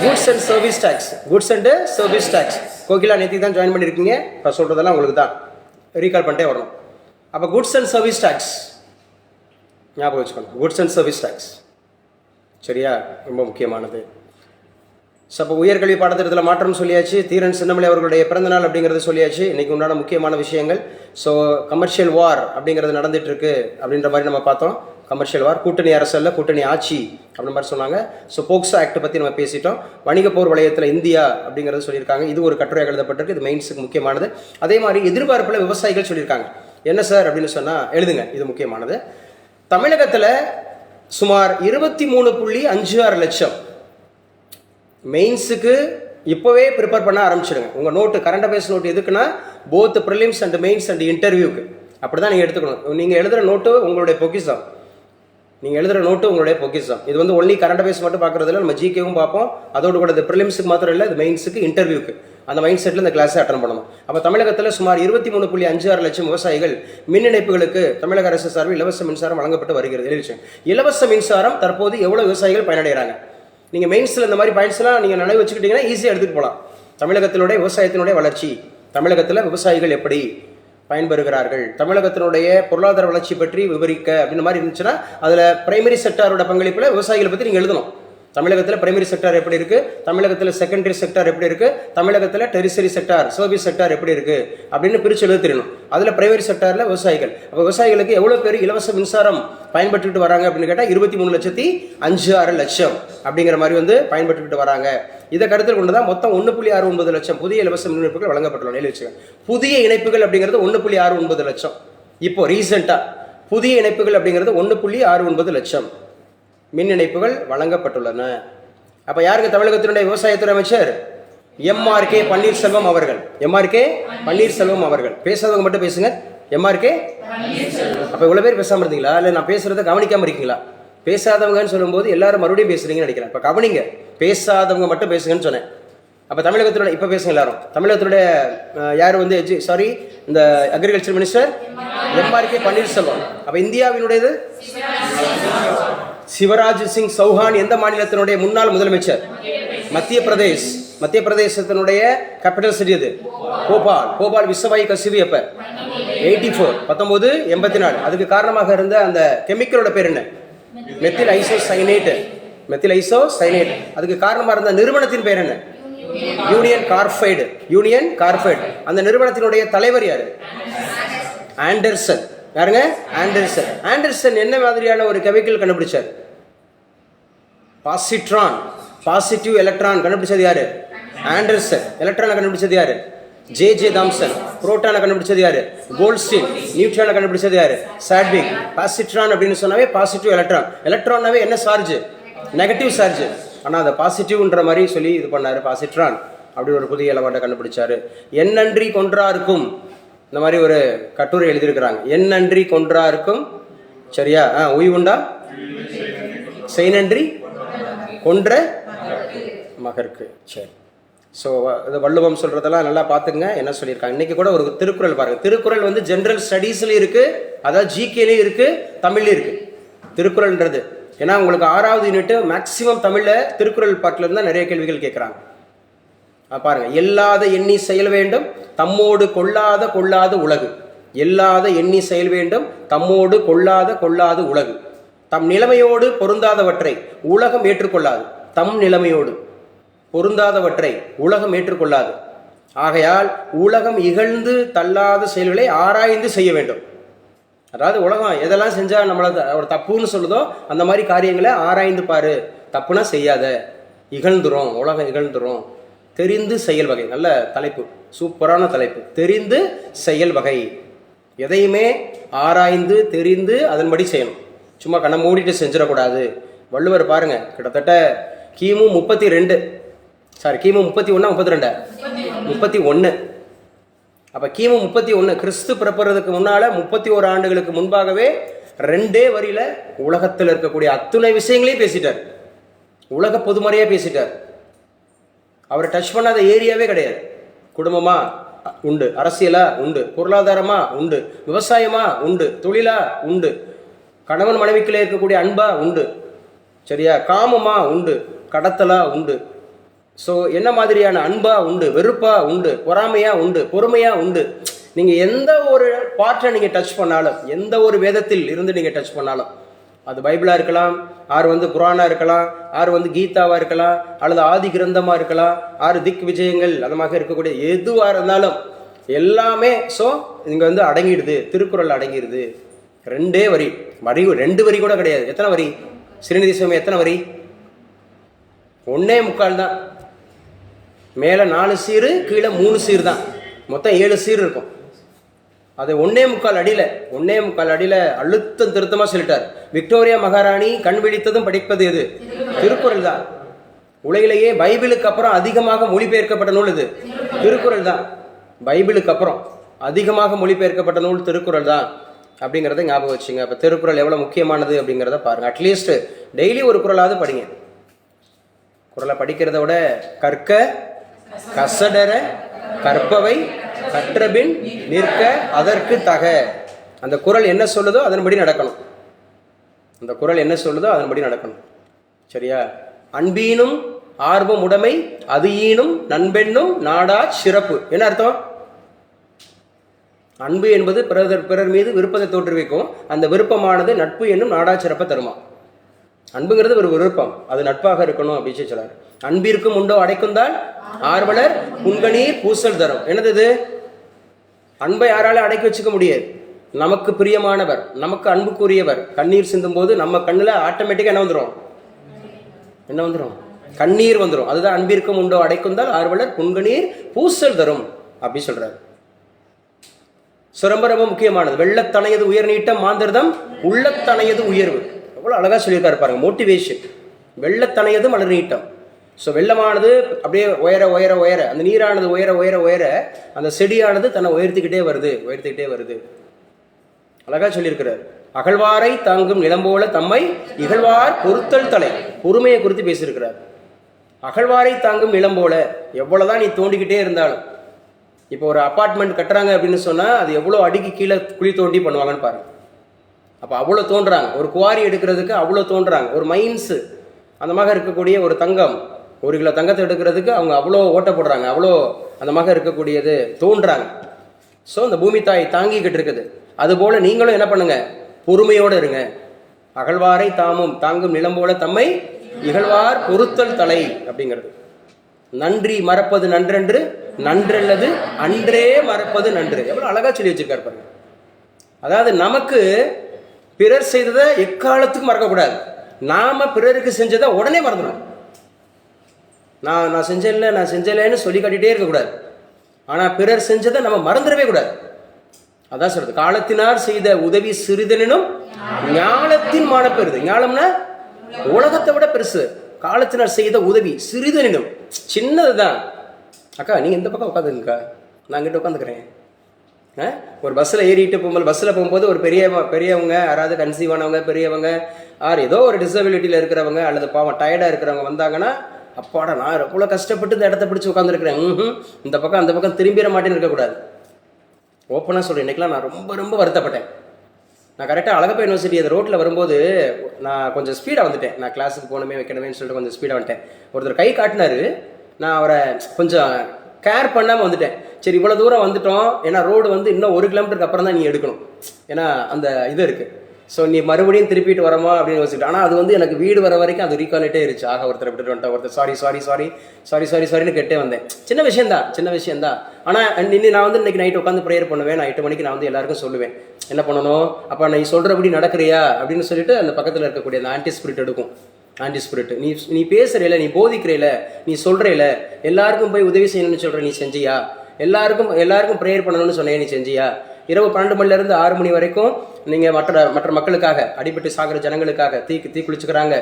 goods and service tax. Goods and service tax. Kokila நேற்று தான் ஜாயின் பண்ணியிருக்கீங்க. இப்போ சொல்கிறதெல்லாம் உங்களுக்கு தான் ரீகால் பண்ணிட்டே வரணும். அப்போ குட்ஸ் அண்ட் சர்வீஸ் டேக்ஸ் ஞாபகம் வச்சுக்கணும். குட்ஸ் அண்ட் சர்வீஸ் டேக்ஸ் சரியா? ரொம்ப முக்கியமானது. ஸோ அப்போ உயர்கல்வி பாடத்திட்டத்தில் மாற்றம் சொல்லியாச்சு. தீரன் சின்னமலை அவர்களுடைய பிறந்தநாள் அப்படிங்கிறது சொல்லியாச்சு. இன்றைக்கி உண்டான முக்கியமான விஷயங்கள். ஸோ கமர்ஷியல் வார் அப்படிங்கிறது நடந்துகிட்ருக்கு அப்படின்ற மாதிரி நம்ம பார்த்தோம். கமர்ஷியல் வார், கூட்டணி அரசு அல்ல கூட்டணி ஆட்சி அப்படின்ற மாதிரி சொன்னாங்க. ஸோ போக்சோ ஆக்ட் பற்றி நம்ம பேசிட்டோம். வணிக போர் வளையத்தில் இந்தியா அப்படிங்கிறது சொல்லியிருக்காங்க. இது ஒரு கட்டுரை எழுதப்பட்டிருக்கு. இது மெயின்ஸுக்கு முக்கியமானது. அதே மாதிரி எதிர்பார்ப்பில் விவசாயிகள் சொல்லியிருக்காங்க. என்ன சார் அப்படின்னு சொன்னால் எழுதுங்க, இது முக்கியமானது. தமிழகத்தில் சுமார் 23.56 லட்சம் மெயின்ஸுக்கு இப்போவே ப்ரிப்பேர் பண்ண ஆரம்பிச்சிடுங்க. உங்கள் நோட்டு கரண்ட் அஃபேர்ஸ் நோட்டு எதுக்குன்னா both prelims and mains and இன்டர்வியூக்கு அப்படி தான் நீங்கள் எடுத்துக்கணும். நீங்கள் எழுதுகிற நோட்டு உங்களுடைய பொக்கிஷம். இது வந்து ஒன்லி கரண்ட் அஃபேர்ஸ் மட்டும் பார்க்குறதுல நம்ம ஜிகேவும் பார்ப்போம். அதோடு கூட இது ப்ரிலிம்ஸுக்கு மாத்திரம் இல்லை, இது மெயின்ஸுக்கு இன்டர்வியூக்கு அந்த மைண்ட் செட்டில் இந்த கிளாஸை அட்டன் பண்ணணும். அப்போ தமிழகத்தில் சுமார் 23.56 லட்சம் விவசாயிகள் மின் இணைப்புகளுக்கு தமிழக அரசு சார்பில் இலவச மின்சாரம் வழங்கப்பட்டு வருகிறது. இலவச மின்சாரம் தற்போது எவ்வளோ விவசாயிகள் பயனடைகிறாங்க? நீங்கள் மெயின்ஸில் இந்த மாதிரி பாயிண்ட்ஸ்லாம் நீங்கள் நினைவு வச்சுக்கிட்டீங்கன்னா ஈஸியாக எடுத்துகிட்டு போகலாம். தமிழகத்தினுடைய விவசாயத்தினுடைய வளர்ச்சி, தமிழகத்தில் விவசாயிகள் எப்படி பயன்பெறுகிறார்கள், தமிழகத்தினுடைய பொருளாதார வளர்ச்சி பற்றி விவரிக்க அப்படின்ற மாதிரி இருந்துச்சுன்னா அதில் பிரைமரி செக்டாரோட பங்களிப்பில் விவசாயிகளை பற்றி நீங்கள் எழுதணும். தமிழகத்தில் பிரைமரி செக்டார் எப்படி இருக்குது, தமிழகத்தில் செகண்டரி செக்டார் எப்படி இருக்குது, தமிழகத்தில் டெரிசரி செக்டார், சர்வீஸ் செக்டார் எப்படி இருக்குது அப்படின்னு பிரித்து எழுத தெரியணும். அதில் பிரைமரி செக்டாரில் விவசாயிகள். அப்போ விவசாயிகளுக்கு எவ்வளோ பேர் இலவச மின்சாரம் பயன்பட்டுக்கிட்டு வராங்க அப்படின்னு கேட்டால் 23,56,00,000 அப்படிங்கிற மாதிரி வந்து பயன்பட்டுக்கிட்டு வராங்க. இதை கருத்தில் கொண்டு தான் மொத்தம் 1.69 லட்சம் புதிய இலவச மின் இணைப்புகள் வழங்கப்பட்டுள்ளன. வச்சுக்கோங்க, புதிய இணைப்புகள் அப்படிங்கிறது 1.69 லட்சம். இப்போ ரீசெண்டாக புதிய இணைப்புகள் அப்படிங்கிறது 1.69 லட்சம் மின் இணைப்புகள் வழங்கப்பட்டுள்ளன. அப்போ யாருக்கு? தமிழகத்தினுடைய விவசாயத்துறை அமைச்சர் எம்.ஆர்.கே. பன்னீர்செல்வம் அவர்கள். எம்.ஆர்.கே. பன்னீர்செல்வம் அவர்கள். பேசாதவங்க மட்டும் பேசுங்க. எம்.ஆர்.கே. அப்போ இவ்வளோ பேர் பேசாமல் இருந்தீங்களா? இல்லை நான் பேசுகிறத கவனிக்காமல் இருக்கீங்களா? பேசாதவங்கன்னு சொல்லும்போது எல்லாரும் மறுபடியும் பேசுறீங்கன்னு நினைக்கிறேன். இப்போ கவனிங்க, பேசாதவங்க மட்டும் பேசுங்கன்னு சொன்னேன். அப்போ தமிழகத்தினுடைய இப்போ பேசுங்க எல்லாரும். தமிழகத்தினுடைய யார் வந்து இந்த அக்ரிகல்ச்சர் மினிஸ்டர் எம்.ஆர்.கே. பன்னீர்செல்வம். அப்போ இந்தியாவினுடையது சிவராஜ் சிங் சௌஹான் எந்த மாநிலத்தினுடைய முன்னாள் முதலமைச்சர்? மத்திய பிரதேஷ். மத்திய பிரதேசத்தினுடைய கேபிட்டல் சிட்டி அது போபால். போபால் விஸ்வவாயு கசிவு எப்ப? 1984. அதுக்கு காரணமாக இருந்த அந்த கெமிக்கலோட பேர் என்ன? Methyl isocyanate. Methyl isocyanate. அதுக்கு காரணமாக இருந்த நிறுவனத்தின் பேர் என்ன? Union carbide. Union carbide. அந்த நிறுவனத்தினுடைய தலைவர் யாரு? ஆண்டர்சன். யாருங்க? ஆண்டர்சன். ஆண்டர்சன் என்ன மாதிரியான ஒரு கெமிக்கல் கண்டுபிடிச்சார்? பாசிட்ரான். பாசிட்டிவ் எலக்ட்ரான் கண்டுபிடிச்சது யாரு? ஆண்டர்சன். எலக்ட்ரானை கண்டுபிடிச்சது யாரு? J Thomson. புரோட்டானை கண்டுபிடிச்சது யாரு? கோல்ட்ஸ்டீன். நியூட்ரானை கண்டுபிடிச்சது யாரு? சாட்விக். பாசிட்ரான் அப்படின்னு சொன்னாவே பாசிட்டிவ் எலக்ட்ரான். எலக்ட்ரான்னாவே என்ன சார்ஜ்? Negative charge. ஆனால் அதை பாசிட்டிவ்ன்ற மாதிரி சொல்லி இது பண்ணாரு. பாசிட்ரான் அப்படி ஒரு புதிய எலமெண்ட்டை கண்டுபிடிச்சாரு. எண்ணன்றி கொன்றாருக்கும் இந்த மாதிரி ஒரு கட்டுரை எழுதியிருக்கிறாங்க. எண்ணன்றி கொன்றாருக்கும், சரியா? உய்வுண்டா செய்நன்றி கொன்ற மகருக்கு. சரி. ஸோ இது வள்ளுவம் சொல்கிறதெல்லாம் நல்லா பார்த்துங்க என்ன சொல்லியிருக்காங்க. இன்றைக்கி கூட ஒரு திருக்குறள் பாருங்கள். திருக்குறள் வந்து ஜென்ரல் ஸ்டடீஸ்லேயும் இருக்குது, அதாவது ஜிகேலையும் இருக்குது, தமிழ்லையும் இருக்குது திருக்குறள்ன்றது. ஏன்னா உங்களுக்கு 6வது யூனிட்டு மேக்சிமம் தமிழில் திருக்குறள் பாட்டில் தான் நிறைய கேள்விகள் கேட்குறாங்க. பாருங்க, எல்லாத எண்ணி செயல் வேண்டும் தம்மோடு கொள்ளாத உலகு. எல்லாத எண்ணி செயல் வேண்டும் தம்மோடு கொள்ளாத உலகு. தம் நிலைமையோடு பொருந்தாதவற்றை உலகம் ஏற்றுக்கொள்ளாது. தம் நிலைமையோடு பொருந்தாதவற்றை உலகம் ஏற்றுக்கொள்ளாது. ஆகையால் உலகம் இகழ்ந்து தள்ளாத செயல்களை ஆராய்ந்து செய்ய வேண்டும். அதாவது உலகம் எதெல்லாம் செஞ்சால் நம்மளை ஒரு தப்புன்னு சொல்லுதோ அந்த மாதிரி காரியங்களை ஆராய்ந்து பாரு. தப்புனா செய்யாத. இகழ்ந்துரும், உலகம் இகழ்ந்துரும். தெரிந்து செயல் வகை. நல்ல தலைப்பு, சூப்பரான தலைப்பு. தெரிந்து செயல் வகை. எதையுமே ஆராய்ந்து தெரிந்து அதன்படி செய்யணும். சும்மா கண்ணை மூடிட்டு செஞ்சிடக்கூடாது. வள்ளுவர் பாருங்க, கிட்டத்தட்ட கிமு 31 32 31. அப்போ கிமு 31 கிறிஸ்து பிறப்புறதுக்கு முன்னால் 31 ஆண்டுகளுக்கு முன்பாகவே 2 வரியில உலகத்தில் இருக்கக்கூடிய அத்துணை விஷயங்களையும் பேசிட்டார். உலக பொதுமறையாக பேசிட்டார். அவரை டச் பண்ணாத ஏரியாவே கிடையாது. குடும்பமா உண்டு, அரசியலா உண்டு, பொருளாதாரமா உண்டு, விவசாயமா உண்டு, தொழிலா உண்டு, கணவன் மனைவிக்குள்ளே இருக்கக்கூடிய அன்பா உண்டு, சரியா, காமமா உண்டு, கடத்தலா உண்டு. ஸோ என்ன மாதிரியான அன்பா உண்டு, வெறுப்பா உண்டு, பொறாமையா உண்டு, பொறுமையா உண்டு. நீங்கள் எந்த ஒரு பார்ட்டை நீங்கள் டச் பண்ணாலும், எந்த ஒரு வேதத்தில் இருந்து நீங்கள் டச் பண்ணாலும், அது பைபிளாக இருக்கலாம், ஆறு வந்து குரானாக இருக்கலாம், ஆறு வந்து கீதாவாக இருக்கலாம், அல்லது ஆதி கிரந்தமாக இருக்கலாம், ஆறு திக் விஜயங்கள் அதமாக இருக்கக்கூடிய எதுவாக இருந்தாலும் எல்லாமே ஸோ இங்கே வந்து அடங்கிடுது. திருக்குறள் அடங்கிடுது. 2 வரி 2 வரி கூட கிடையாது. எத்தனை வரி? ஸ்ரீநிதி சுவாமி எத்தனை வரி? 1.25 தான். மேலே 4 சீரு, கீழே 3 சீர் தான். மொத்தம் 7 சீர் இருக்கும். அது 1.25 அடியில் 1.25 அடியில் அழுத்தம் திருத்தமாக சொல்லிட்டார். விக்டோரியா மகாராணி கண் விழித்ததும் படிப்பது எது? திருக்குறள் தான். உலகிலேயே பைபிளுக்கு அப்புறம் அதிகமாக மொழிபெயர்க்கப்பட்ட நூல் இது திருக்குறள் தான். பைபிளுக்கு அப்புறம் அதிகமாக மொழிபெயர்க்கப்பட்ட நூல் திருக்குறள் தான் அப்படிங்கிறத ஞாபகம் வச்சுங்க. அப்போ திருக்குறள் எவ்வளோ முக்கியமானது அப்படிங்கிறத பாருங்கள். அட்லீஸ்ட் டெய்லி ஒரு குறளாவது படிங்க. குறளை படிக்கிறத விட கற்க கசடர கற்பவை கற்றபின் நிற்க அதற்கு தக. அந்த குறள் என்ன சொல்லுதோ அதன்படி நடக்கணும். அந்த குறள் என்ன சொல்லுதோ அதன்படி நடக்கணும். சரியா? அன்பீனும் ஆர்வம் உடைமை அது ஈனும் நண்பெண்ணும் நாடா சிறப்பு. என்ன அர்த்தம்? அன்பு என்பது பிறர் மீது விருப்பத்தை தோற்றுவிக்கும். அந்த விருப்பமானது நட்பு என்னும் நாடா சிறப்பை தருமா. அன்புங்கிறது ஒரு விருப்பம், அது நட்பாக இருக்கணும் அப்படின்னு சொல்றாரு. அன்பிற்கும் உண்டோ அடைக்குந்தால் ஆர்வலர் புன்கணீர் பூசல் தரும். என்னது இது? அன்பை யாராலும் அடக்கி வச்சுக்க முடியாது. நமக்கு பிரியமானவர், நமக்கு அன்புக்குரியவர் கண்ணீர் சிந்தும் போது நம்ம கண்ணுல ஆட்டோமேட்டிக்கா என்ன வந்துடும்? கண்ணீர் வந்துடும். அதுதான் அன்பிற்கும் உண்டோ அடைக்குந்தால் ஆர்வலர் புன்கணீர் பூசல் தரும் அப்படி சொல்றாரு. ரொம்ப ரொம்ப முக்கியமானது. வெள்ளத்தனையது உயர் நீட்டம் மாந்திரதம் உள்ளத்தனையது உயர்வு. எவ்வளவு அழகா சொல்லியிருக்காரு பாருங்க. மோட்டிவேஷன். வெள்ளத்தனையது மலர் நீட்டம். ஸோ வெள்ளமானது அப்படியே உயர உயர உயர, அந்த நீரானது உயர உயர உயர அந்த செடியானது தன்னை உயர்த்திக்கிட்டே வருது. அழகா சொல்லியிருக்கிறார். அகழ்வாரை தாங்கும் நிலம்போல தம்மை இகழ்வார் பொறுத்தல் தலை. பொறுமையை குறித்து பேசியிருக்கிறார். அகழ்வாரை தாங்கும் நிலம் போல. எவ்வளவுதான் நீ தோண்டிக்கிட்டே இருந்தாலும், இப்போ ஒரு அப்பார்ட்மெண்ட் கட்டுறாங்க அப்படின்னு சொன்னா அது எவ்வளோ அடிக்கு கீழே குழி தோண்டி பண்ணுவாங்கன்னு பாருங்க. அப்போ அவ்வளோ தோன்றாங்க. ஒரு குவாரி எடுக்கிறதுக்கு அவ்வளோ தோன்றாங்க. ஒரு மைன்ஸு அந்த மாதிரி இருக்கக்கூடிய ஒரு தங்கம், 1 கிலோ தங்கத்தை எடுக்கிறதுக்கு அவங்க அவ்வளோ ஓட்ட போடுறாங்க. அவ்வளோ அந்த மாதிரி இருக்கக்கூடியது தோன்றாங்க. ஸோ அந்த பூமி தாய் தாங்கிக்கிட்டு இருக்குது. அதுபோல நீங்களும் என்ன பண்ணுங்க? பொறுமையோடு இருங்க. அகழ்வாரை தாங்கும் நிலம் போல தம்மை இகழ்வார் பொறுத்தல் தலை அப்படிங்கிறது. நன்றி மறப்பது நன்றென்று நன்றல்லது அன்றே மறப்பது நன்று. எவ்வளவு அழகா சொல்லி வச்சிருக்காரு பாருங்க. அதாவது நமக்கு பிறர் செய்ததை எக்காலத்துக்கும் மறக்கக்கூடாது. நாம பிறருக்கு செஞ்சதை உடனே மறந்துடும். நான் செஞ்சேன்னு சொல்லி காட்டிகிட்டே இருக்கக்கூடாது. ஆனா பிறர் செஞ்சதை நம்ம மறந்துடவே கூடாது. அதான் சொல்றது. காலத்தினார் செய்த உதவி சிறிதனும் ஞானத்தின் மானப்பெருது. ஞானம்னா உலகத்தை விட பெருசு. காலத்தினார் செய்த உதவி சிறிதனும், சின்னதுதான். அக்கா நீங்க இந்த பக்கம் உட்காந்துங்கக்கா, நான் கிட்ட உட்காந்துக்கிறேன். ஒரு பஸ்ஸில் ஏறிட்டு போகும்போது, பஸ்ஸில் போகும்போது ஒரு பெரியவங்க, யாராவது கன்சீவ் ஆனவங்க, பெரியவங்க, ஏதோ ஒரு டிசபிலிட்டியில் இருக்கிறவங்க அல்லது பாவம் டயர்டாக இருக்கிறவங்க வந்தாங்கன்னா, அப்பாடா நான் எவ்வளோ கஷ்டப்பட்டு இந்த இடத்த பிடிச்சி உட்காந்துருக்கிறேன், இந்த பக்கம் அந்த பக்கம் திரும்பிட மாட்டேன்னு இருக்கக்கூடாது. ஓப்பனாக சொல்கிறேன். இன்றைக்கெலாம் நான் ரொம்ப ரொம்ப வருத்தப்பட்டேன். நான் கரெக்டாக அழகப்பா யூனிவர்சிட்டி அந்த ரோட்டில் வரும்போது நான் கொஞ்சம் ஸ்பீடாக வந்துட்டேன். நான் கிளாஸுக்கு போகணுமே வைக்கணுமேன்னு சொல்லிட்டு கொஞ்சம் ஸ்பீடாக வந்துட்டேன். ஒருத்தர் கை காட்டினாரு. நான் அவரை கொஞ்சம் கேர் பண்ணாமல் வந்துட்டேன். சரி இவ்வளோ தூரம் வந்துட்டோம், ஏன்னா ரோடு வந்து இன்னும் 1 கிலோமீட்டருக்கு அப்புறம் தான் நீ எடுக்கணும், ஏன்னா அந்த இது இருக்குது. ஸோ நீ மறுபடியும் திருப்பிட்டு வரமா அப்படின்னு யோசிச்சுட்டு, ஆனால் அது வந்து எனக்கு வீடு வர வரைக்கும் அது ரீகாலிட்டே இருந்துச்சு. ஆக ஒருத்தர் விட்டுட்டு வந்துட்டேன், ஒருத்தர் சாரின்னு கேட்டே வந்தேன். சின்ன விஷயம்தான். ஆனால் நான் வந்து இன்னைக்கு நைட் உட்காந்து ப்ரேயர் பண்ணுவேன். நான் 8 மணிக்கு நான் வந்து எல்லாருக்கும் சொல்லுவேன் என்ன பண்ணணும். அப்போ நீ சொல்கிறபடி நடக்கிறியா அப்படின்னு சொல்லிட்டு அந்த பக்கத்தில் இருக்கக்கூடிய அந்த ஆன்டி ஸ்பிரிட் எடுக்கும். ஆன்டி ஸ்பிரிட், நீ பேசுறேல, நீ போதிக்கிறேல, நீ சொல்றேல, எல்லாருக்கும் போய் உதவி செய்யணும்னு சொல்ற, நீ செஞ்சியா? எல்லாருக்கும் ப்ரேயர் பண்ணணும்னு சொன்னேன், நீ செஞ்சியா? இரவு 12 மணிலேருந்து 6 மணி வரைக்கும் நீங்கள் மற்ற மக்களுக்காக, அடிபட்டு சாகிற ஜனங்களுக்காக, தீ குளிச்சுக்கிறாங்க,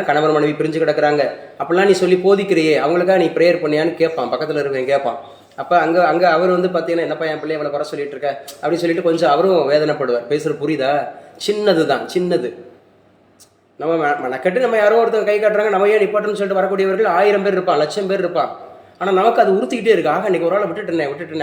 கணவன் மனைவி பிரிஞ்சு கிடக்குறாங்க, அப்படிலாம் நீ சொல்லி போதிக்கிறியே, அவங்களுக்காக நீ ப்ரேயர் பண்ணியான்னு கேட்பான். பக்கத்தில் இருக்கவன் கேட்பான். அப்போ அங்கே அவர் வந்து பார்த்தீங்கன்னா, என்னப்பா என் பிள்ளைய இவ்வளோ குறை சொல்லிட்டு இருக்க அப்படின்னு சொல்லிட்டு கொஞ்சம் அவரும் வேதனைப்படுவார். பேசுகிற புரியுதா? சின்னது. நம்ம மெனக்கட்டு நம்ம யாரோ ஒருத்தர் கை காட்டுறாங்க, நம்ம ஏன் நிப்பாட்டுன்னு சொல்லிட்டு வரக்கூடியவர்கள் 1000 பேர் இருப்பான், 1,00,000 பேர் இருப்பான். ஆனால் நமக்கு அது உறுத்திக்கிட்டே இருக்கு. ஆக இன்னைக்கு ஒரு ஆளை விட்டுட்டேன்,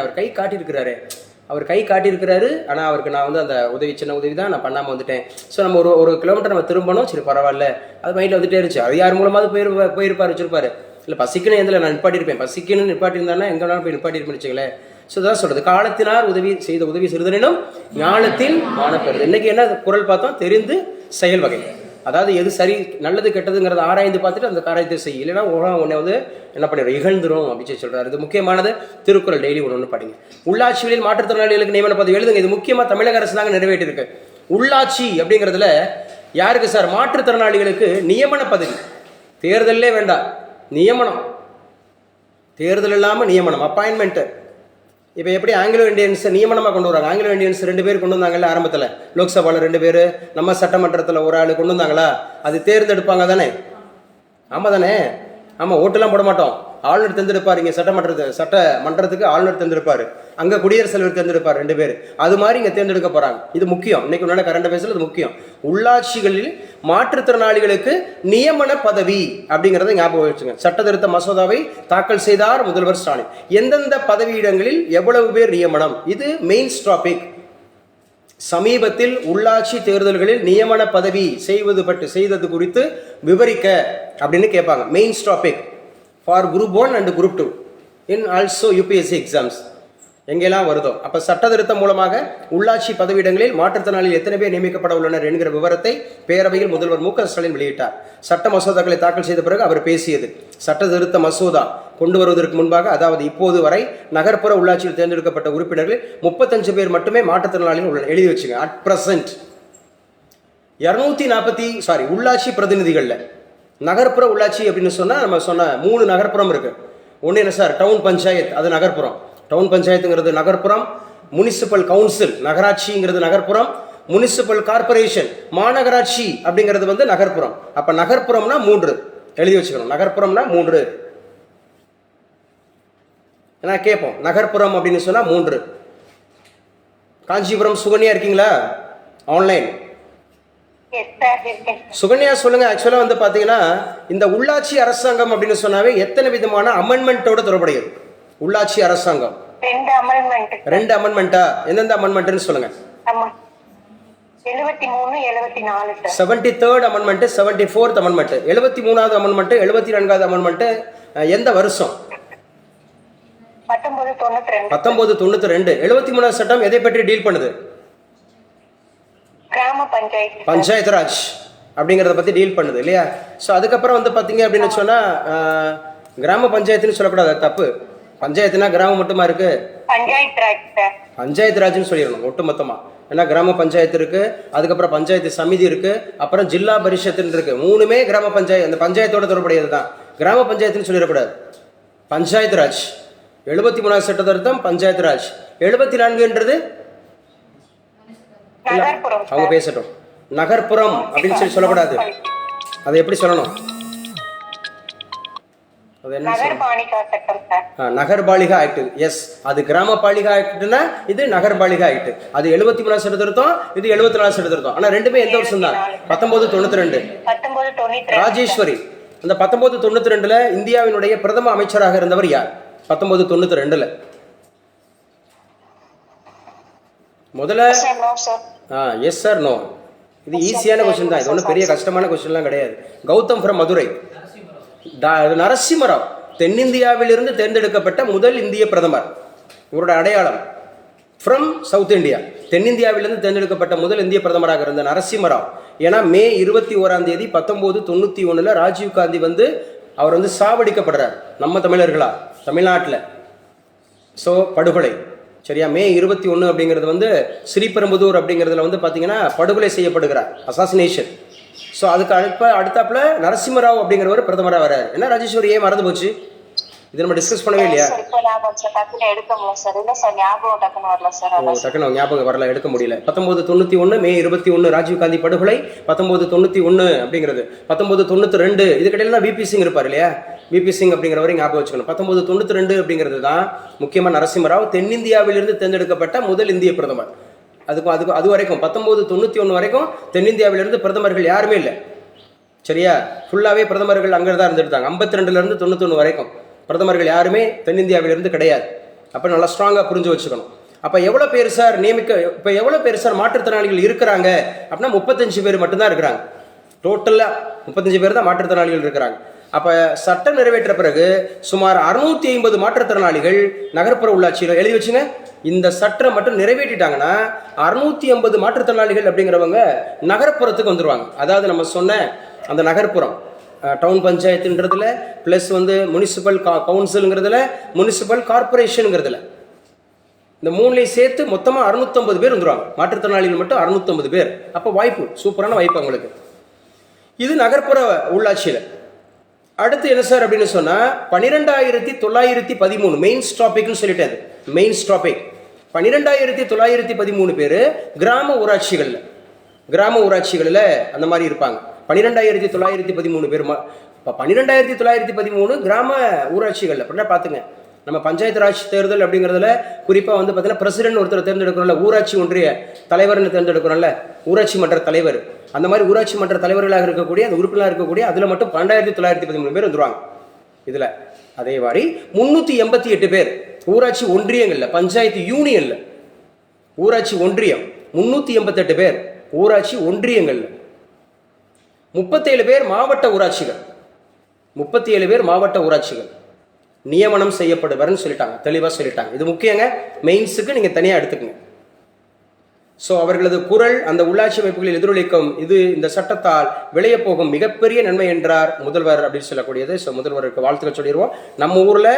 அவர் கை காட்டியிருக்கிறாரு, ஆனால் அவருக்கு நான் வந்து அந்த சின்ன உதவி தான் நான் பண்ணாமல் வந்துட்டேன். ஸோ நம்ம ஒரு கிலோமீட்டர் நம்ம திரும்பணும், சரி பரவாயில்ல, அது மைண்டில் வந்துட்டே இருந்துச்சு. அது யார் மூலமாவது போயிருப்பார் வச்சிருப்பாரு. இல்லை பசிக்குன்னு எந்தில் நான் நிப்பாட்டியிருப்பேன், பசிக்குன்னு நிப்பாட்டியிருந்தானே எங்கே வேணாலும் போய் நிப்பாட்டியிருப்பேன் வச்சுங்களேன். ஸோ தான் சொல்கிறது, காலத்தினார் செய்த உதவி சிறிதனும் ஞானத்தில் மானப்பெறுது. இன்னைக்கு என்ன குறள் பார்த்தோம்? தெரிந்து செயல் வகை. அதாவது எது சரி நல்லது கெட்டதுங்கிறத ஆராய்ந்து பார்த்துட்டு அந்த காரியத்தை செய்ய, இல்லைன்னா உன்னை வந்து என்ன பண்ணிடும், இகழ்ந்துரும் அப்படின்னு சொல்றாரு. இது முக்கியமானது. திருக்குறள் டெய்லி ஒன்று படிங்க. உள்ளாட்சிகளில் மாற்றுத்திறனாளிகளுக்கு நியமன பதவி எழுதுங்க. இது முக்கியமாக தமிழக அரசு தாங்க நிறைவேற்றிருக்கு. உள்ளாட்சி அப்படிங்கிறதுல யாருக்கு சார்? மாற்றுத்திறனாளிகளுக்கு நியமன பதவி. தேர்தலே வேண்டாம், நியமனம். தேர்தல் இல்லாமல் நியமனம், அப்பாயின்மெண்ட். இப்போ எப்படி ஆங்கிலோ இண்டியன்ஸை நியமனமாக கொண்டு வராங்க? ஆங்கிலோ இண்டியன்ஸ் 2 பேர் கொண்டு வந்தாங்கல்ல ஆரம்பத்தில், லோக்சபாவில் 2 பேர், நம்ம சட்டமன்றத்தில் ஒரு ஆள் கொண்டு வந்தாங்களா? அது தேர்ந்தெடுப்பாங்க தானே? ஆமாம் தானே? ஆமாம், ஓட்டுலாம் போட மாட்டோம். ஆளுநர் தேர்ந்தெடுப்பார். இங்கே சட்டமன்றத்துக்கு ஆளுநர் தேர்ந்தெடுப்பார், அங்கே குடியரசுத் தலைவர் தேர்ந்தெடுப்பார், 2 பேர். அது மாதிரி இங்கே தேர்ந்தெடுக்க போகிறாங்க. இது முக்கியம். இன்னைக்கு உன்னால கரண்ட் பேசல, இது முக்கியம். உள்ளாட்சிகளில் மாற்றுத்திறனாளிகளுக்கு நியமன பதவி அப்படிங்கிறத ஞாபகம் வச்சுங்க. சட்ட திருத்த மசோதாவை தாக்கல் செய்தார் முதல்வர் ஸ்டாலின். எந்தெந்த பதவியிடங்களில் எவ்வளவு பேர் நியமனம், இது மெயின் டாபிக். சமீபத்தில் உள்ளாட்சி தேர்தல்களில் நியமன பதவி செய்தது குறித்து விவரிக்க அப்படின்னு கேட்பாங்க. Main topic for group 1 and group 2 in also UPSC exams எங்கெல்லாம் வருதோ. அப்போ சட்ட திருத்தம் மூலமாக உள்ளாட்சி பதவியிடங்களில் மாற்றுத்திறனாளிகள் எத்தனை பேர் நியமிக்கப்பட உள்ளனர் என்கிற விவரத்தை பேரவையில் முதல்வர் மு க ஸ்டாலின் வெளியிட்டார். சட்ட மசோதாக்களை தாக்கல் செய்த பிறகு அவர் பேசியது. சட்ட திருத்த மசோதா கொண்டு வருவதற்கு முன்பாக, அதாவது இப்போது வரை நகர்ப்புற உள்ளாட்சியில் தேர்ந்தெடுக்கப்பட்ட உறுப்பினர்கள் 35 பேர் மட்டுமே மாற்றுத்திறனாளிகள் உள்ளனர். எழுதி வச்சுங்க. அட் பிரசன்ட் 240 உள்ளாட்சி பிரதிநிதிகள்ல நகர்ப்புற உள்ளாட்சி அப்படின்னு சொன்னா நம்ம சொன்ன 3 நகர்ப்புறம் இருக்கு. ஒன்று என்ன சார், டவுன் பஞ்சாயத்து, அது நகர்ப்புறம். டவுன் பஞ்சாயத்துங்கிறது நகர்ப்புறம். முனிசிபல் கவுன்சில் நகராட்சிங்கிறது நகர்ப்புறம். முனிசிபல் கார்பரேஷன் மாநகராட்சி அப்படிங்கிறது வந்து நகர்ப்புறம். அப்ப நகர்ப்புறம்னா 3 எழுதி வச்சுக்கணும். நகர்ப்புறம்னா 3. ஏன்னா கேட்போம், நகர்ப்புறம் அப்படின்னு சொன்னா 3. காஞ்சிபுரம் சுகன்யா இருக்கீங்களா? ஆன்லைன் சுகன்யா சொல்லுங்க. ஆக்சுவலா வந்து பாத்தீங்கன்னா இந்த உள்ளாட்சி அரசாங்கம் அப்படின்னு சொன்னாவே எத்தனை விதமான அமெண்ட்மெண்டோட தொடர்புடையது? உள்ளாட்சி அரசாங்கம் 2 அமெண்ட்மெண்டா? எந்தெந்த அமெண்ட்மெண்ட்னு சொல்லுங்க. 73rd அமெண்ட்மெண்ட், 74th அமெண்ட்மெண்ட், 73வது அமெண்ட்மெண்ட், 74வது அமெண்ட்மெண்ட் எந்த வருஷம்? 1992. 73வது சட்டம் எதை பற்றி டீல் பண்ணுது? பஞ்சாயத்து ராஜ் அப்படிங்கறத பத்தி டீல் பண்ணுது இல்லையா? ஸோ அதுக்கப்புறம் வந்து பாத்தீங்க அப்படின்னு சொன்னா கிராம பஞ்சாயத்துன்னு சொல்லக்கூடாது, தப்பு. பஞ்சாயத்துனா கிராமம் மட்டுமா இருக்கு? பஞ்சாயத்து ராஜ்னு சொல்லிடணும் ஒட்டுமொத்தமா. ஏன்னா கிராம பஞ்சாயத்து இருக்கு, அதுக்கப்புறம் பஞ்சாயத்து சமிதி இருக்கு, அப்புறம் ஜில்லா பரிஷத்துன்னு இருக்கு. 3மே கிராம பஞ்சாயத்து, அந்த பஞ்சாயத்தோட தொடர்புடையது தான். கிராம பஞ்சாயத்துன்னு சொல்லிடக்கூடாது. பஞ்சாயத்து ராஜ் 73வது சட்ட திருத்தம் பஞ்சாயத்து ராஜ். 74ன்றது அவங்க பேசட்டும். நகர்ப்புறம் அப்படின்னு சொல்லக்கூடாது. அதை எப்படி சொல்லணும்? நகர்பாலிகா ஆக்ட். எஸ், அது கிராம பாலிகா ஆக்ட்னா இது நகர்பாலிகா ஆக்ட். அது 73வது சட்ட திருத்தம், இது 74வது சட்ட திருத்தம். ஆனா ரெண்டுமே எந்த வருஷம் தான்? 1992. ராஜேஸ்வரி. அந்த 1992ல இந்தியாவினுடைய பிரதம அமைச்சராக இருந்தவர் யார்? 1992ல முதல்ல எஸ் சார் நோ. இது ஈஸியான கொஸ்டின் தான். இது ஒன்றும் பெரிய கஷ்டமான கொஸ்டின்லாம் கிடையாது. கௌதம் ஃப்ரம் மதுரை. நரசிம்மராவ் தென்னிந்தியாவிலிருந்து தேர்ந்தெடுக்கப்பட்ட முதல் இந்திய பிரதமர். இவரோட அடையாளம் ஃப்ரம் சவுத் இந்தியா. தென்னிந்தியாவிலிருந்து தேர்ந்தெடுக்கப்பட்ட முதல் இந்திய பிரதமராக இருந்த நரசிம்மராவ். ஏன்னா மே 21ஆம் தேதி 1991 ராஜீவ் காந்தி வந்து அவர் வந்து சாவடிக்கப்படுறார். நம்ம தமிழர்களா தமிழ்நாட்டில். ஸோ படுகொலை. சரியா? மே 21 அப்படிங்கிறது வந்து ஸ்ரீபெரும்புதூர் அப்படிங்கிறதுல வந்து பார்த்தீங்கன்னா படுகொலை செய்யப்படுகிறார், அசாசினேஷன். ஸோ அதுக்கு அடுத்தாப்புல நரசிம்மராவ் அப்படிங்கிறவர் பிரதமராக வர்றாரு. என்ன ராஜேஸ்வரி ஏன் மறந்து போச்சு? இது நம்ம டிஸ்கஸ் பண்ணவே இல்லையா? டக்குனு ஞாபகம் வரல, எடுக்க முடியல. 1991 மே 21 ராஜீவ் காந்தி படுகொலை. 1991 அப்படிங்கிறது 1992. இதுக்கிடையில தான் விபி சிங் இருப்பார் இல்லையா? விபி சிங் அப்படிங்கிறவரை ஞாபகம் வச்சுக்கணும். 1992 அப்படிங்கிறது தான் முக்கியமாக நரசிம்மராவ் தென்னிந்தியாவிலிருந்து தேர்ந்தெடுக்கப்பட்ட முதல் இந்திய பிரதமர். அது வரைக்கும் 1991 வரைக்கும் தென்னிந்தியாவிலிருந்து பிரதமர்கள் யாருமே இல்லை. சரியா? ஃபுல்லாகவே பிரதமர்கள் அங்கே தான் இருந்துட்டாங்க. 52லேருந்து 91 வரைக்கும் பிரதமர்கள் யாருமே தென்னிந்தியாவிலிருந்து கிடையாது. அப்போ நல்லா ஸ்ட்ராங்காக புரிஞ்சு வச்சுக்கணும். அப்போ எவ்வளோ பேர் சார் இப்போ எவ்வளோ பேர் சார் மாற்றுத்திறனாளிகள் இருக்கிறாங்க அப்படின்னா 35 பேர் மட்டும்தான் இருக்கிறாங்க. டோட்டலாக 35 பேர் தான் மாற்றுத்திறனாளிகள் இருக்கிறாங்க. அப்போ சட்டம் நிறைவேற்ற பிறகு சுமார் 650 மாற்றுத்திறனாளிகள் நகர்ப்புற உள்ளாட்சியில் எழுதி வச்சுங்க. இந்த சட்டம் மட்டும் நிறைவேற்றிட்டாங்கன்னா 650 மாற்றுத்திறனாளிகள் அப்படிங்கிறவங்க நகர்ப்புறத்துக்கு வந்துடுவாங்க. அதாவது நம்ம சொன்ன அந்த நகர்ப்புறம் டவுன் பஞ்சாயத்துன்றதுல ப்ளஸ் வந்து முனிசிபல் கவுன்சிலுங்கிறதுல முனிசிபல் கார்பரேஷனுங்கிறதுல இந்த 3லையும் சேர்த்து மொத்தமாக 650 பேர் வந்துடுவாங்க. மாற்றுத்திறனாளிகள் மட்டும் 650 பேர். அப்போ வாய்ப்பு, சூப்பரான வாய்ப்பு அவங்களுக்கு. இது நகர்ப்புற உள்ளாட்சியில். அடுத்து என்ன சார் அப்படின்னு சொன்னால் 12913 மெயின்ஸ் டாபிக்னு சொல்லிட்டாரு. மெயின்ஸ் டாபிக் 12913 பேர் கிராம ஊராட்சிகளில் அந்த மாதிரி இருப்பாங்க. 12,913 பேர். இப்போ 12,913 கிராம ஊராட்சிகள் அப்படின்னா பார்த்துங்க. நம்ம பஞ்சாயத்து ராஜ் தேர்தல் அப்படிங்கிறதுல குறிப்பாக வந்து பார்த்தீங்கன்னா பிரசிடென்ட் ஒருத்தர் தேர்ந்தெடுக்கிறோம்ல, ஊராட்சி ஒன்றிய தலைவர்னு தேர்ந்தெடுக்கிறோம்ல, ஊராட்சி மன்ற தலைவர். அந்த மாதிரி ஊராட்சி மன்ற தலைவர்களாக இருக்கக்கூடிய அந்த உறுப்பினராக இருக்கக்கூடிய அதில் மட்டும் 12,913 பேர் வந்துருவாங்க இதில். அதே மாதிரி 388 பேர் ஊராட்சி ஒன்றியங்களில், பஞ்சாயத்து யூனியனில், ஊராட்சி ஒன்றியம் 388 பேர் ஊராட்சி ஒன்றியங்களில், 37 பேர் மாவட்ட ஊராட்சிகள், 37 பேர் மாவட்ட ஊராட்சிகள் நியமனம் செய்யப்படுவார்னு சொல்லிட்டாங்க, தெளிவாக சொல்லிட்டாங்க. இது முக்கியங்க, மெயின்ஸுக்கு நீங்கள் தனியாக எடுத்துக்கங்க. ஸோ அவர்களது குரல் அந்த உள்ளாட்சி அமைப்புகளில் எதிரொலிக்கும். இது இந்த சட்டத்தால் விளைய போகும் மிகப்பெரிய நன்மை என்றார் முதல்வர் அப்படின்னு சொல்லக்கூடியது. ஸோ முதல்வருக்கு வாழ்த்துக்கள் சொல்லிடுவோம். நம்ம ஊரில்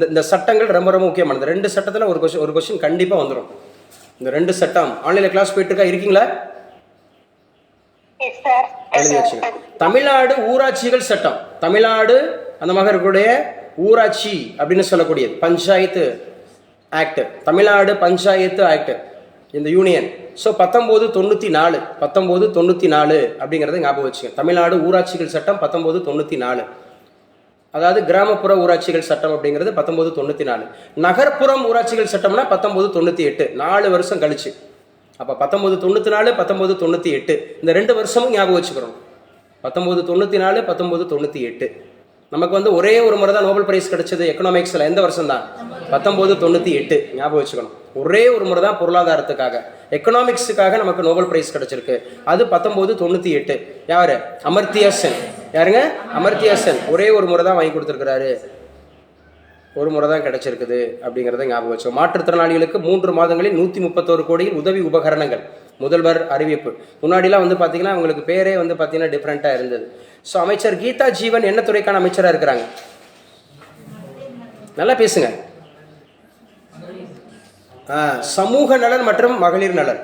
இந்த சட்டங்கள் ரொம்ப ரொம்ப முக்கியமானது. 2 சட்டத்தில் ஒரு கொஸ்டின் கண்டிப்பாக வந்துடும். இந்த 2 சட்டம் ஆன்லைனில் கிளாஸ் போயிட்டு இருக்கீங்களா? எழுதி வச்சுங்க. தமிழ்நாடு ஊராட்சிகள் சட்டம், தமிழ்நாடு அந்த மாதிரி இருக்கக்கூடிய ஊராட்சி அப்படின்னு சொல்லக்கூடியது பஞ்சாயத்து ஆக்ட், தமிழ்நாடு பஞ்சாயத்து ஆக்ட் இந்த யூனியன். ஸோ 1994 அப்படிங்கிறத ஞாபகம் வச்சுங்க. தமிழ்நாடு ஊராட்சிகள் சட்டம் 1994, அதாவது கிராமப்புற ஊராட்சிகள் சட்டம் அப்படிங்கிறது 1994. நகர்ப்புறம் ஊராட்சிகள் சட்டம்னா 1998, 4 வருஷம் கழிச்சு. அப்போ 1994, 1998 இந்த 2 வருஷமும் ஞாபகம் வச்சுக்கிறோம். 1994, 1998. நமக்கு வந்து ஒரே ஒரு முறை தான் நோபல் பிரைஸ் கிடைச்சது எக்கனாமிக்ஸில். எந்த வருஷம் தான்? 1998. ஞாபகம் வச்சுக்கணும். ஒரே ஒரு முறை தான் பொருளாதாரத்துக்காக, எக்கனாமிக்ஸுக்காக நமக்கு நோபல் பிரைஸ் கிடைச்சிருக்கு. அது 1998. யாரு? அமர்த்தியா சென். யாருங்க? அமர்த்தியா சென். ஒரே ஒரு முறை தான் வாங்கி கொடுத்துருக்கிறாரு, ஒரு முறை தான் கிடைச்சிருக்குது அப்படிங்கிறத ஞாபகம் வச்சோம். மாற்றுத்திறனாளிகளுக்கு 3 மாதங்களில் 131 கோடியில் உதவி உபகரணங்கள் முதல்வர் அறிவிப்பு. முன்னாடிலாம் வந்து பார்த்தீங்கன்னா உங்களுக்கு பேரே வந்து பார்த்தீங்கன்னா டிஃப்ரெண்ட்டாக இருந்தது. ஸோ அமைச்சர் கீதா ஜீவன் என்ன துறைக்கான அமைச்சராக இருக்கிறாங்க? நல்லா பேசுங்க. சமூக நலன் மற்றும் மகளிர் நலன்,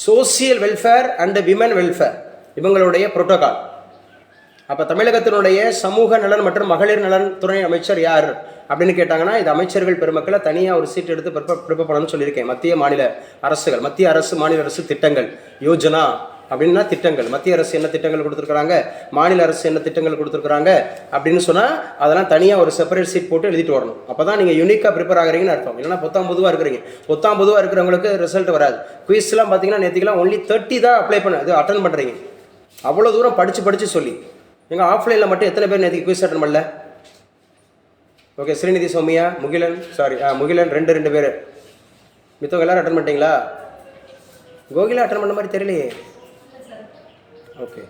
social welfare and women welfare, இவங்களுடைய புரோட்டோகால். அப்போ தமிழகத்தினுடைய சமூக நலன் மற்றும் மகளிர் நலன் துறை அமைச்சர் யார் அப்படின்னு கேட்டாங்கன்னா, இது அமைச்சர்கள் பெருமக்களை தனியாக ஒரு சீட் எடுத்து ப்ரிப்பேர் பண்ணணும்னு சொல்லியிருக்கேன். மத்திய மாநில அரசுகள், மத்திய அரசு மாநில அரசு திட்டங்கள், யோஜனா அப்படின்னா திட்டங்கள். மத்திய அரசு என்ன திட்டங்கள் கொடுத்துருக்குறாங்க, மாநில அரசு என்ன திட்டங்கள் கொடுத்துருக்குறாங்க அப்படின்னு சொன்னால் அதெல்லாம் தனியாக ஒரு செப்பரேட் சீட் போட்டு எழுதிட்டு வரணும். அப்போ தான் நீங்கள் யூனிக்காக ப்ரிப்பேர் ஆகிறீங்கன்னு அர்த்தம். இல்லைனா பொத்தாம் பொதுவாக இருக்கிறீங்க. பொத்தாம் பொதுவாக இருக்கிறவங்களுக்கு ரிசல்ட் வராது. குயிஸ்லாம் பார்த்தீங்கன்னா நேற்றுக்கெல்லாம் ஒன்லி 30 தான் அப்ளை பண்ண இது அட்டன் பண்ணுறீங்க. அவ்வளோ தூரம் படித்து சொல்லி எங்கள் ஆஃப்லைனில் மட்டும் எத்தனை பேர் நேற்றுக்கு குயிஸ் அட்டன் பண்ணல? ஓகே, ஸ்ரீநிதி, சௌமியா, முகிலன், முகிலன் 2 பேர். மித்தவங்க எல்லாரும் அட்டன் பண்ணிட்டீங்களா? கோகிலா அட்டன் பண்ண மாதிரி தெரியலையே. ஓகே,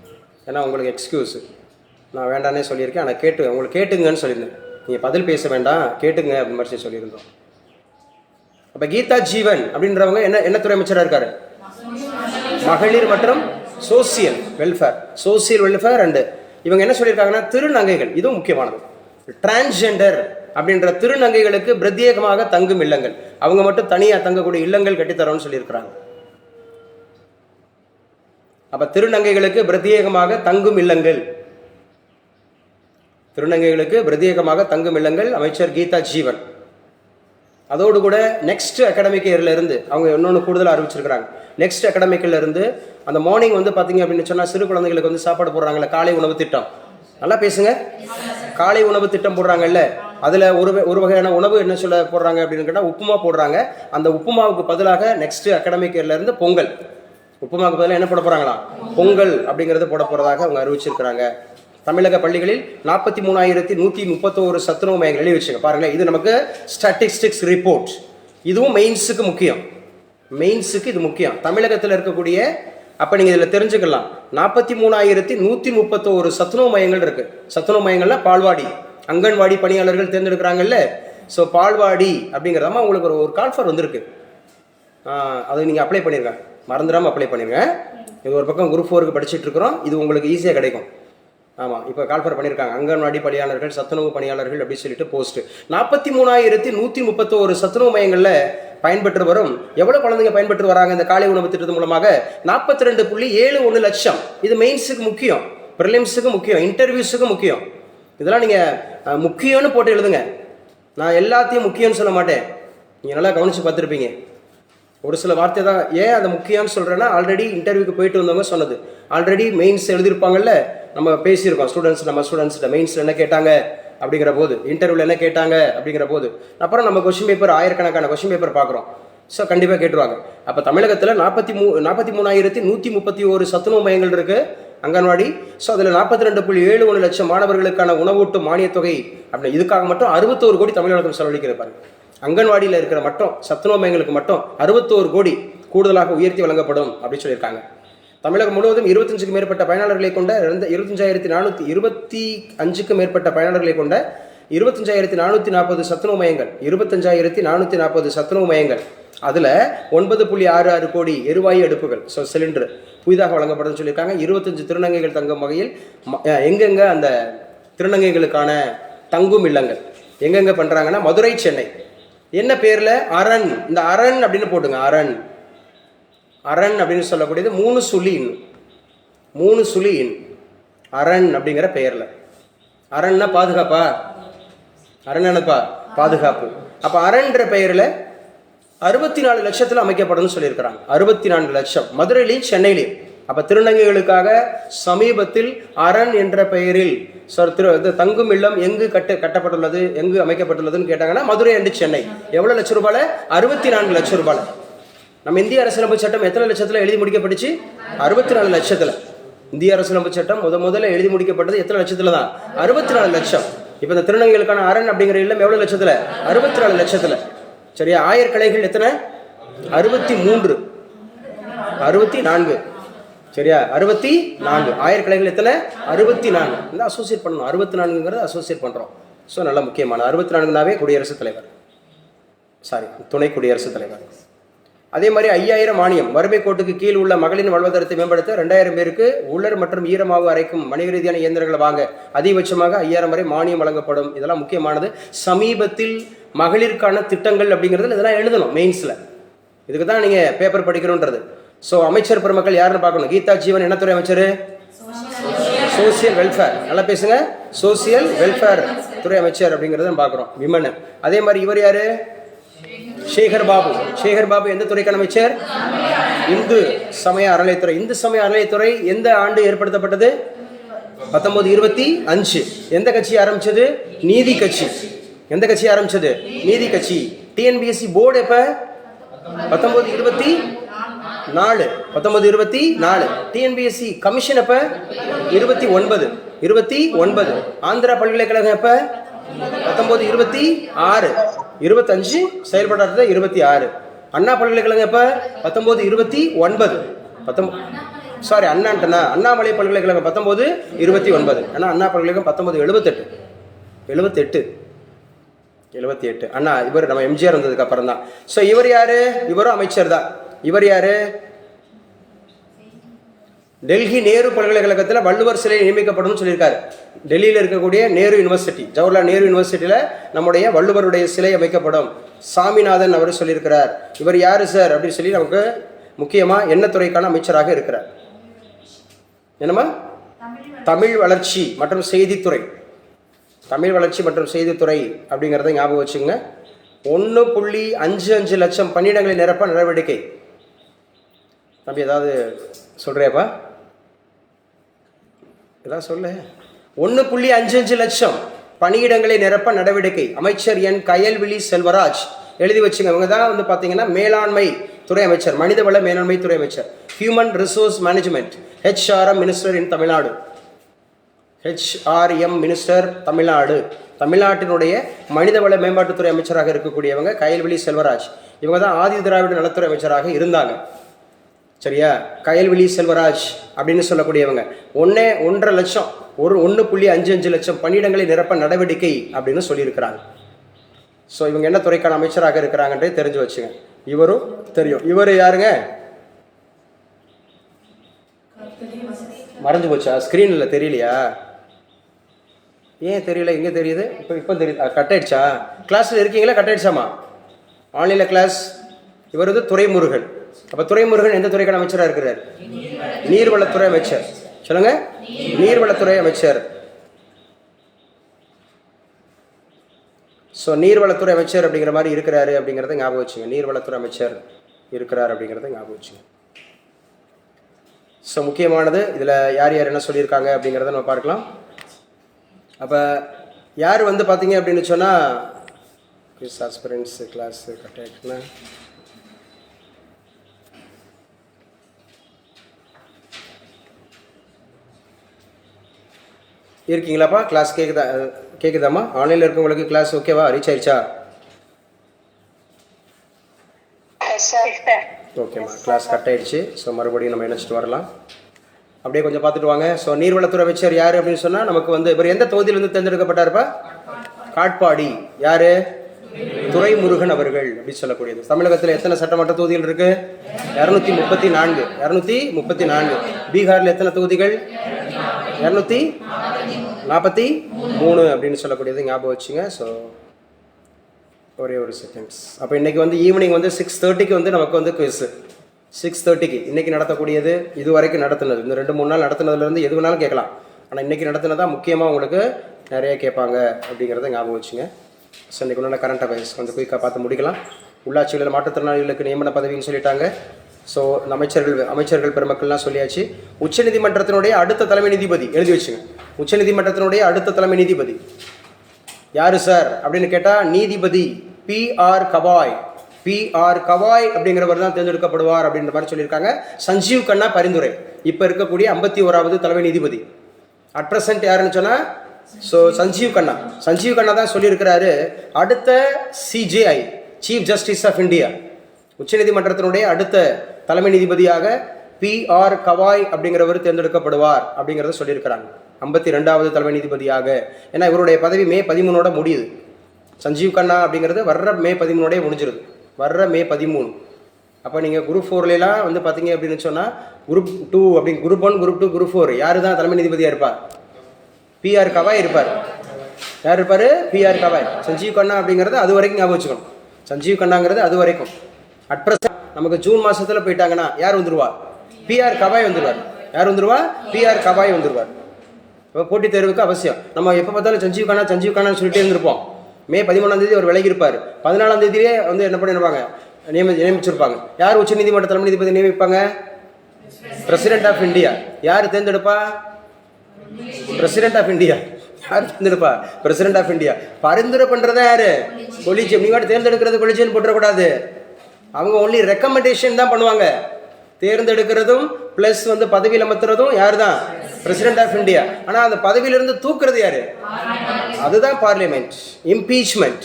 ஏன்னா உங்களுக்கு எக்ஸ்கியூஸு நான் வேண்டானே சொல்லியிருக்கேன். ஆனால் உங்களுக்கு கேட்டுங்கன்னு சொல்லியிருந்தேன். நீங்கள் பதில் பேச வேண்டாம், கேட்டுங்க அப்படின்னு மாதிரி சொல்லியிருந்தோம். அப்போ கீதா ஜீவன் அப்படின்றவங்க என்ன துறை அமைச்சராக இருக்காரு? மகளிர் மற்றும் சோசியல் வெல்ஃபேர் அண்டு இவங்க என்ன சொல்லியிருக்காங்கன்னா திருநங்கைகள், இதுவும் முக்கியமானது. டிரான்ஸ்ஜெண்டர் அப்படின்ற திருநங்கைகளுக்கு பிரத்யேகமாக தங்கும் இல்லங்கள், அவங்க மட்டும் தனியாக தங்கக்கூடிய இல்லங்கள் கட்டித்தரோன்னு சொல்லியிருக்கிறாங்க. அப்ப திருநங்கைகளுக்கு பிரத்யேகமாக தங்கும் இல்லங்கள், அமைச்சர் கீதா ஜீவன். அதோடு கூட நெக்ஸ்ட் அகாடமிக் இயர்ல இருந்து அவங்க இன்னொன்று கூடுதலாக அறிவிச்சிருக்கிறாங்க. நெக்ஸ்ட் அகாடமிக் இயர்ல இருந்து அந்த மார்னிங் வந்து பார்த்தீங்க அப்படின்னு சொன்னால் சிறு குழந்தைகளுக்கு வந்து சாப்பாடு போடுறாங்கல்ல, காலை உணவு திட்டம். நல்லா பேசுங்க. காலை உணவு திட்டம் போடுறாங்கல்ல, அதில் ஒரு வகையான உணவு என்ன சொல்ல போடுறாங்க அப்படின்னு கேட்டால் உப்புமா போடுறாங்க. அந்த உப்புமாவுக்கு பதிலாக நெக்ஸ்ட் அகாடமிக் இயர்ல இருந்து பொங்கல், உப்புமாவுக்கு பதிலாக என்ன போட போகிறாங்களாம், பொங்கல் அப்படிங்கிறது போட போகிறதாக அவங்க அறிவிச்சிருக்கிறாங்க. தமிழக பள்ளிகளில் 43,131 சத்துணவு மையங்கள் எழுதி வச்சுங்க. பாருங்களேன், இது நமக்கு ஸ்டாட்டிஸ்டிக்ஸ் ரிப்போர்ட். இதுவும் மெயின்ஸுக்கு முக்கியம், இது முக்கியம். தமிழகத்தில் இருக்கக்கூடிய அப்போ நீங்கள் இதில் தெரிஞ்சுக்கலாம், 43,131 சத்துணவு மையங்கள் இருக்கு. சத்துணவு மையங்கள்ல பால்வாடி, அங்கன்வாடி பணியாளர்கள் தேர்ந்தெடுக்கிறாங்கல்ல. ஸோ பால்வாடி அப்படிங்கிறதாம உங்களுக்கு ஒரு கால்ஃபர் வந்திருக்கு. அதை நீங்கள் அப்ளை பண்ணிருங்க, மறந்துடாமல் அப்ளை பண்ணிருங்க. இது ஒரு பக்கம் குரூப் 4க்கு படிச்சுட்டு இருக்கிறோம், இது உங்களுக்கு ஈஸியாக கிடைக்கும். ஆமாம், இப்போ கால்ஃபர் பண்ணியிருக்காங்க. அங்கன்வாடி பணியாளர்கள், சத்துணவு பணியாளர்கள் அப்படின்னு சொல்லிட்டு போஸ்ட். 43,131 சத்துணவு மையங்களில் பயன்பெற்று வரும். எவ்வளோ குழந்தைங்க பயன்பெற்று வராங்க இந்த காலை உணவு திட்டத்தின் மூலமாக? 42.71 லட்சம். இது மெயின்ஸுக்கு முக்கியம், ப்ரிலிம்ஸுக்கு முக்கியம், இன்டர்வியூஸுக்கு முக்கியம். இதெல்லாம் நீங்கள் முக்கியம்னு போட்டு எழுதுங்க. நான் எல்லாத்தையும் முக்கியம்னு சொல்ல மாட்டேன், நீங்கள் நல்லா கவனித்து பார்த்துருப்பீங்க. ஒரு சில வார்த்தை தான். ஏன் அதை முக்கியம்னு சொல்கிறேன்னா, ஆல்ரெடி இன்டர்வியூக்கு போயிட்டு வந்தவங்க சொன்னது, ஆல்ரெடி மெயின்ஸ் எழுதியிருப்பாங்கல்ல, நம்ம பேசியிருக்கோம் நம்ம ஸ்டூடெண்ட்ஸ்கிட்ட மெயின்ஸில் என்ன கேட்டாங்க அப்படிங்கிற போது, இன்டர்வியூவில் என்ன கேட்டாங்க அப்படிங்கிற போது, அப்புறம் நம்ம கொஸ்டின் பேப்பர் ஆயிரக்கணக்கான கொஸ்டின் பேப்பர் பார்க்குறோம். ஸோ கண்டிப்பாக கேட்டுருவாங்க. அப்போ தமிழகத்தில் 43,131 சத்துணவு மையங்கள் இருக்குது அங்கன்வாடி. ஸோ அதில் 42.71 லட்சம் மாணவர்களுக்கான உணவூட்டும் மானியத் தொகை அப்படி இதுக்காக மட்டும் 61 கோடி தமிழகம் செலவழிக்கிறாங்க. அங்கன்வாடியில் இருக்கிற மட்டும் சத்துணவு மையங்களுக்கு மட்டும் 61 கோடி கூடுதலாக உயர்த்தி வழங்கப்படும் அப்படின்னு சொல்லியிருக்காங்க. தமிழகம் முழுவதும் 25க்கும் மேற்பட்ட பயனாளர்களை கொண்ட 25,425க்கும் மேற்பட்ட பயனாளர்களை கொண்ட 25,440 சத்துணவு மையங்கள், 25,440 சத்துணவு மையங்கள். அதில் 9.66 கோடி எரிவாயு அடுப்புகள், ஸோ சிலிண்டர் புதிதாக வழங்கப்படுதுன்னு சொல்லியிருக்காங்க. 25 திருநங்கைகள் தங்கும் வகையில் எங்கெங்கே அந்த திருநங்கைகளுக்கான தங்கும் இல்லங்கள் எங்கெங்கே பண்ணுறாங்கன்னா மதுரை, சென்னை. என்ன பேரில்? அரண். இந்த அரண் அப்படின்னு போட்டுங்க. அரண் அப்படின்னு சொல்லக்கூடியது 3 சுழி இன் அரண் அப்படிங்கிற பெயரில். அரண்னா பாதுகாப்பா? அரண் என்னப்பா? பாதுகாப்பு. அப்போ அரண்ன்ற பெயரில் 64 லட்சத்தில் அமைக்கப்படும்னு சொல்லியிருக்கிறாங்க. 64 லட்சம் மதுரையிலையும் சென்னையிலையும். அப்போ திருநங்கைகளுக்காக சமீபத்தில் அரண் என்ற பெயரில் தங்கும் இல்லம் எங்கு கட்டப்பட்டுள்ளது, எங்கு அமைக்கப்பட்டுள்ளதுன்னு கேட்டாங்கன்னா மதுரை அண்டு சென்னை. எவ்வளோ லட்சம் ரூபாயில்? 64 லட்சம் ரூபாயில். நம்ம இந்திய அரசியலமைப்பு சட்டம் எத்தனை லட்சத்தில் எழுதி முடிக்கப்பட்டுச்சு? 64 லட்சத்தில். இந்திய அரசியலமைப்பு சட்டம் முதல்ல எழுதி முடிக்கப்பட்டது எத்தனை லட்சத்தில் தான்? 64 லட்சம். இப்போ இந்த திருநங்கைகளுக்கான அரண் அப்படிங்கிற இல்லம் எவ்வளோ லட்சத்தில்? 64 லட்சத்தில். சரியா? ஆயர்கலைகள் எத்தனை? 64. சரியா? 64. ஆயர்கலைகள் எத்தனை? 64. இந்த அசோசியேட் பண்ணணும். 64ங்கிறது அசோசியேட் பண்ணுறோம். ஸோ நல்ல முக்கியமான 64னாவே குடியரசுத் தலைவர், துணை குடியரசுத் தலைவர். அதே மாதிரி 5000 மானியம். வறுமை கோட்டுக்கு கீழ் உள்ள மகளிரின் வாழ்வாதாரத்தை மேம்படுத்த 2000 பேருக்கு உலர் மற்றும் ஈரமாவு அரைக்கும் வணிக ரீதியான இயந்திரங்களை வாங்க அதிகபட்சமாக 5000 வரை மானியம் வழங்கப்படும். இதெல்லாம் முக்கியமானது. சமீபத்தில் மகளிருக்கான திட்டங்கள் அப்படிங்கிறது இதெல்லாம் எழுதணும் மெயின்ஸில். இதுக்கு தான் நீங்கள் பேப்பர் படிக்கணுன்றது. ஸோ அமைச்சர் பெருமக்கள் யாருன்னு பார்க்கணும். கீதா ஜீவன் என்ன துறை அமைச்சர்? Social welfare. நல்லா பேசுங்க. சோசியல் வெல்ஃபேர் துறை அமைச்சர் அப்படிங்கிறத பார்க்குறோம். விமன். அதே மாதிரி இவர் யாரு? சேகர் பாபு எந்த துறைக்கான அமைச்சர்? இந்து சமய அறநிலையத்துறை. இந்து சமய அறநிலையத்துறை எந்த ஆண்டு ஏற்படுத்தப்பட்டது? 1925. எந்த கட்சி ஆரம்பிச்சது? நீதி கட்சி. எந்த கட்சி ஆரம்பிச்சது? நீதி கட்சி. டிஎன்பிஎஸ்சி போர்டு எப்ப? 1924. டிஎன்பிஎஸ்சி கமிஷன் எப்ப? 29. ஆந்திரா பல்கலைக்கழகம் எப்ப? 1926. 25 செயல்படாத 26. அண்ணா பல்கலைக்கழகம் எப்ப? 1929. அண்ணாமலை பல்கலைக்கழகம் 1929. ஏன்னா அண்ணா பல்கலைக்கழகம் 1978. அண்ணா இவர் நம்ம எம்ஜிஆர் வந்ததுக்கு அப்புறம் தான். ஸோ இவர் யாரு? இவரும் அமைச்சர் தான். இவர் யாரு? டெல்லி நேரு பல்கலைக்கழகத்தில் வள்ளுவர் சிலை நியமிக்கப்படும் சொல்லியிருக்காரு. டெல்லியில் இருக்கக்கூடிய நேரு யூனிவர்சிட்டி, ஜவஹர்லால் நேரு யூனிவர்சிட்டியில் நம்முடைய வள்ளுவருடைய சிலை அமைக்கப்படும். சாமிநாதன் அவர் சொல்லியிருக்கிறார். இவர் யாரு சார் அப்படின்னு சொல்லி நமக்கு முக்கியமாக என்ன துறைக்கான அமைச்சராக இருக்கிறார்? என்னமா? தமிழ் வளர்ச்சி மற்றும் செய்தித்துறை. அப்படிங்கிறத ஞாபகம் வச்சுங்க. 1.55 லட்சம் பணியிடங்களை நிரப்ப நடவடிக்கை. தம்பி ஏதாவது சொல்றியாப்பா? ஏதாவது சொல்லு. 1.55 லட்சம் பணியிடங்களை நிரப்ப நடவடிக்கை. அமைச்சர் என் கயல்விழி செல்வராஜ். எழுதி வச்சுங்க. இவங்க தான் பார்த்தீங்கன்னா மேலாண்மை துறை அமைச்சர், மனிதவள மேலாண்மை துறை அமைச்சர், human resource management, HRM minister இன் தமிழ்நாடு. HRM minister Tamil Nadu. தமிழ்நாட்டினுடைய மனிதவள மேம்பாட்டுத்துறை அமைச்சராக இருக்கக்கூடியவங்க கயல்விழி செல்வராஜ். இவங்க தான் ஆதி திராவிட நலத்துறை அமைச்சராக இருந்தாங்க. சரியா? கயல்விழி செல்வராஜ் அப்படின்னு சொல்லக்கூடியவங்க 1.5 லட்சம் 1.55 லட்சம் பணியிடங்களை நிரப்ப நடவடிக்கை அப்படின்னு சொல்லியிருக்கிறாங்க. ஸோ இவங்க என்ன துறைக்கான அமைச்சராக இருக்கிறாங்கன்றே தெரிஞ்சு வச்சுங்க. இவரும் தெரியும். இவர் யாருங்க? மறைஞ்சு போச்சா? ஸ்க்ரீனில் தெரியலையா? ஏன் தெரியல? எங்கே தெரியுது? இப்போ தெரியுது. கட் ஆயிடுச்சா? கிளாஸில் இருக்கீங்களா? கட் ஆயிடுச்சாமா? ஆன்லைனில் கிளாஸ். இவர் வந்து துரைமுருகன். அப்போ துரைமுருகன் எந்த துறைக்கான அமைச்சராக இருக்கிறார்? நீர்வளத்துறை அமைச்சர். சொல்லுங்க. நீர்வளத்துறை அமைச்சர். ஸோ நீர்வளத்துறை அமைச்சர் அப்படிங்கிற மாதிரி இருக்கிறாரு அப்படிங்கிறத ஞாபகம் வச்சுங்க. நீர்வளத்துறை அமைச்சர் இருக்கிறார் அப்படிங்கிறத ஞாபகம் வச்சுங்க. ஸோ முக்கியமானது இதில் யார் யார் என்ன சொல்லியிருக்காங்க அப்படிங்கிறத நம்ம பார்க்கலாம். அப்போ யார் வந்து பார்த்தீங்க அப்படின்னு சொன்னால் குவிஸ் ஆஸ்பிரன்ஸ் கிளாஸ் கட்டாயிட்டுனா இருக்கீங்களாப்பா? கிளாஸ் கேட்குதாம்மா? ஆன்லைனில் இருக்கவங்களுக்கு கிளாஸ் ஓகேவா? ரீச் ஆயிடுச்சா? ஓகேம்மா, கிளாஸ் கட் ஆயிடுச்சு. ஸோ மறுபடியும் நம்ம இணைச்சிட்டு வரலாம். அப்படியே கொஞ்சம் பார்த்துட்டு வாங்க. ஸோ நீர்வளத்துறை அமைச்சர் யார் அப்படின்னு சொன்னால் நமக்கு வந்து இவர் எந்த தொகுதியிலிருந்து தேர்ந்தெடுக்கப்பட்டார்ப்பா? காட்பாடி. யார்? துரைமுருகன் அவர்கள் அப்படின்னு சொல்லக்கூடியது. தமிழகத்தில் எத்தனை சட்டமன்ற தொகுதிகள் இருக்கு? 234. 234. பீகாரில் எத்தனை தொகுதிகள்? 243 அப்படின்னு சொல்லக்கூடியது ஞாபகம் வச்சுங்க. ஸோ ஒரே ஒரு செகண்ட்ஸ். அப்போ இன்றைக்கி வந்து ஈவினிங் வந்து 6:30க்கு வந்து நமக்கு வந்து குவிஸ். 6:30க்கு இன்றைக்கி நடத்தக்கூடியது. இது வரைக்கும் நடத்துனது இந்த 2-3 நாள் நடத்துனதுலேருந்து எது வேணாலும் கேட்கலாம். ஆனால் இன்றைக்கி நடத்துனதான் முக்கியமாக உங்களுக்கு நிறைய கேட்பாங்க அப்படிங்கிறத ஞாபகம் வச்சுங்க. ஸோ இன்றைக்கி உண்டான கரண்ட் அஃபேர்ஸ் கொஞ்சம் குயிக்காக பார்த்து முடிக்கலாம். உள்ளாட்சிகளில் மாற்றுத்திறனாளிகளுக்கு நியமன பதவின்னு சொல்லிட்டாங்க. ஸோ அமைச்சர்கள் பெருமக்கள்லாம் சொல்லியாச்சு. உச்சநீதிமன்றத்தினுடைய அடுத்த தலைமை நீதிபதி எழுதி வச்சுங்க. உச்சநீதிமன்றத்தினுடைய அடுத்த தலைமை நீதிபதி யார் சார் அப்படின்னு கேட்டால் நீதிபதி PR கவாய். PR கவாய் அப்படிங்கிறவர் தான் தேர்ந்தெடுக்கப்படுவார் அப்படின்ற மாதிரி சொல்லியிருக்காங்க. சஞ்சீவ் கண்ணா பரிந்துரை. இப்போ இருக்கக்கூடிய 51வது தலைமை நீதிபதி. அட் ப்ரெசென்ட் யாருன்னு சொன்னால் சஞ்சீவ் கண்ணா தான் சொல்லியிருக்கிறாரு அடுத்த CJI chief justice of India. உச்சநீதிமன்றத்தினுடைய அடுத்த தலைமை நீதிபதியாக PR கவாய் அப்படிங்கிறவர் தேர்ந்தெடுக்கப்படுவார் அப்படிங்கிறத சொல்லியிருக்கிறாங்க. 52வது தலைமை நீதிபதியாக. ஏன்னா இவருடைய பதவி May 13 முடியுது. சஞ்சீவ் கண்ணா அப்படிங்கிறது வர்ற May 13 முடிஞ்சிருது. வர்ற May 13. அப்போ நீங்கள் குரூப் 4லாம் வந்து பார்த்தீங்க அப்படின்னு சொன்னால் குரூப் 2 அப்படி குரூப் 1, குரூப் 2, குரூப் 4 யார் தான் தலைமை நீதிபதியாக இருப்பார்? PR கவாய் இருப்பார். யார் இருப்பார்? PR கவாய். சஞ்சீவ் கண்ணா அப்படிங்கிறது அது வரைக்கும் ஞாபகம் வச்சுக்கணும். சஞ்சீவ் கண்ணாங்கிறது அது வரைக்கும். அட் ப்ரெசென்ட் நமக்கு ஜூன் மாதத்தில் போயிட்டாங்கன்னா யார் வந்துடுவா? PR கவாய் வந்துடுவார். யார் வந்துடுவா? PR கவாய் வந்துடுவார். இப்போ போட்டித் தேர்வுக்கு அவசியம். நம்ம எப்போ பார்த்தாலும் சஞ்சீவ் கண்ணான்னு சொல்லிட்டே இருந்திருப்போம். May 13 அவர் விலகி இருப்பார். 14 வந்து என்ன பண்ணிடுவாங்க? நியமிச்சிருப்பாங்க. யார் உச்சநீதிமன்ற தலைமை நீதிபதி நியமிப்பாங்க? President of India. யார் தேர்ந்தெடுப்பா? President of India. யார் தேர்ந்தெடுப்பா? President of India. பரிந்துரை பண்ணுறதா யாரு? கொலிஜியம். நீங்கள் தேர்ந்தெடுக்கிறது கொலிஜியம் போட்டுறக்கூடாது. அவங்க ஒன்லி ரெக்கமெண்டேஷன் தான் பண்ணுவாங்க. தேர்ந்தெடுக்கிறதும் ப்ளஸ் வந்து பதவியில் அமர்த்துறதும் யார் தான்? President of India. ஆனால் அந்த பதவியிலிருந்து தூக்குறது யாரு? அதுதான் பார்லிமெண்ட். இம்பீச்மெண்ட்.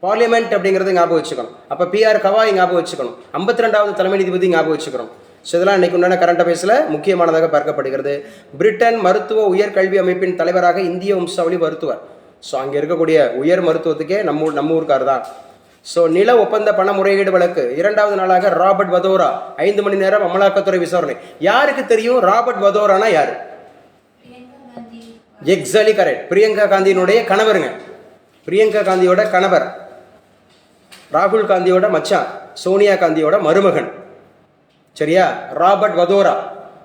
பார்லிமெண்ட் அப்படிங்கிறது ஞாபகம் வச்சுக்கணும். அப்போ PR கவாய் ஞாபகம் வச்சுக்கணும். 52வது தலைமை நீதிபதி ஞாபகம் வச்சுக்கணும். ஸோ இதெல்லாம் இன்றைக்கு உண்டான கரண்ட் அஃபேர்ஸில் முக்கியமானதாக பார்க்கப்படுகிறது. பிரிட்டன் மருத்துவ உயர்கல்வி அமைப்பின் தலைவராக இந்திய வம்சாவளி மருத்துவர். ஸோ அங்கே இருக்கக்கூடிய உயர் மருத்துவத்துக்கே நம்ம ஊருக்கார் தான். ஸோ நில ஒப்பந்த பண முறைகேடு வழக்கு 2வது நாளாக ராபர்ட் வதோரா 5 மணி நேரம் அமலாக்கத்துறை விசாரணை. யாருக்கு தெரியும் ராபர்ட் வதோரானா யார்? Exactly correct. பிரியங்கா காந்தியினுடைய கணவருங்க. பிரியங்கா காந்தியோட கணவர், ராகுல் காந்தியோட மச்சான், சோனியா காந்தியோட மருமகன். சரியா? ராபர்ட் வதோரா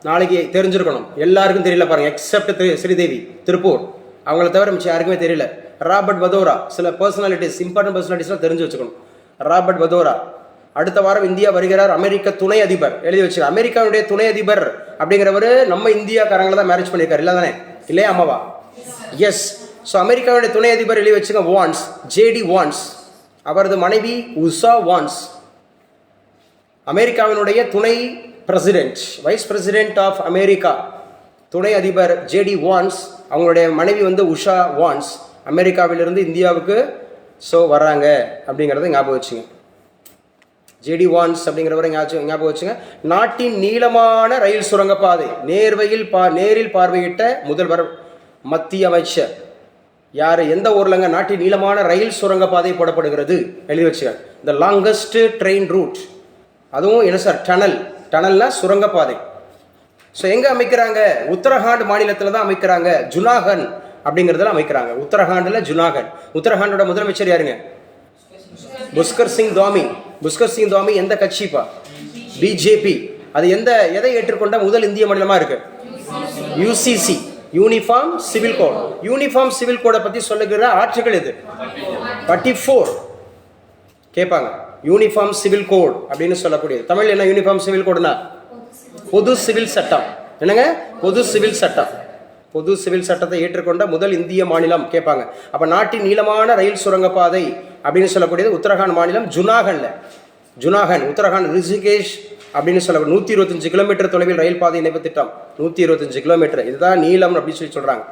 நாளைக்கு தெரிஞ்சிருக்கணும். எல்லாருக்கும் தெரியல பாருங்க, எக்ஸப்ட் ஸ்ரீதேவி திருப்பூர். அவங்கள தவிர மிச்சம் யாருக்குமே தெரியல. ராபர்ட் வதோரா சில பர்சனாலிட்டிஸ், இம்பார்ட்டன்ட் பர்சனாலிட்டிஸ்லாம் தெரிஞ்சு வச்சுக்கணும். ராபர்ட் வதோரா அடுத்த வாரம் இந்தியா வருகிறார். அமெரிக்க துணை அதிபர் எழுதி வச்சு. அமெரிக்காவுடைய துணை அதிபர் அப்படிங்கிறவர் நம்ம இந்தியாக்காரங்களை தான் மேரேஜ் பண்ணியிருக்காரு. இல்லை தானே? இல்லையா அம்மாவா? எஸ். ஸோ அமெரிக்காவுடைய துணை அதிபர் எழுதி வச்சுங்க வான்ஸ். JD வான்ஸ். அவரது மனைவி உஷா வான்ஸ். அமெரிக்காவினுடைய துணை president, vice president of America, துணை அதிபர் JD வான்ஸ். அவங்களுடைய மனைவி வந்து உஷா வான்ஸ். அமெரிக்காவிலிருந்து இந்தியாவுக்கு வராங்க அப்படிங்கிறத ஞாபகம் வச்சுங்க. JD வான்ஸ் அப்படிங்கிறவரை ஞாபகம் வச்சுங்க. நாட்டின் நீளமான ரயில் சுரங்கப்பாதை நேரில் பார்வையிட்ட முதல்வர் மத்திய அமைச்சர் யார்? எந்த ஊர்லங்க நாட்டின் நீளமான ரயில் சுரங்கப்பாதை போடப்படுகிறது? எழுதி வச்சுங்க. The longest train root. அதுவும் என்ன சார்? டனல்னா சுரங்கப்பாதை. ஸோ எங்கே அமைக்கிறாங்க? உத்தரகாண்ட் மாநிலத்தில் தான் அமைக்கிறாங்க. ஜுனாகன் அப்படிங்கிறதுல அமைக்கிறாங்க. உத்தரகாண்டில் ஜுனாகன். உத்தரகாண்டோட முதலமைச்சர் யாருங்க? புஷ்கர் சிங் தாமி. புஷ்கர் சிங் தாமி எந்த கட்சிப்பா? BJP. அது எதை ஏற்றுக்கொண்ட முதல் இந்திய மாநிலமாக இருக்கு? UCC, uniform civil code. Uniform civil கோடை பற்றி சொல்லுகிற ஆர்டிகல் எது? 34 கேட்பாங்க. யூனிஃபார்ம் சிவில் கோட் அப்படின்னு சொல்லக்கூடியது. தமிழ் என்ன யூனிஃபார்ம் சிவில் கோடுனா? பொது சிவில் சட்டம். என்னங்க? பொது சிவில் சட்டம். பொது சிவில் சட்டத்தை ஏற்றுக்கொண்ட முதல் இந்திய மாநிலம் கேட்பாங்க. அப்போ நாட்டின் நீளமான ரயில் சுரங்கப்பாதை அப்படின்னு சொல்லக்கூடியது உத்தரகாண்ட் மாநிலம் ஜுனாகன் உத்தரகாண்ட் ரிஷிகேஷ் அப்படின்னு சொல்லக்கூடிய 125 கிலோமீட்டர் தொலைவில் ரயில் பாதை இணைப்பு திட்டம். 125 கிலோமீட்டர், இதுதான் நீளம் அப்படின்னு சொல்றாங்க.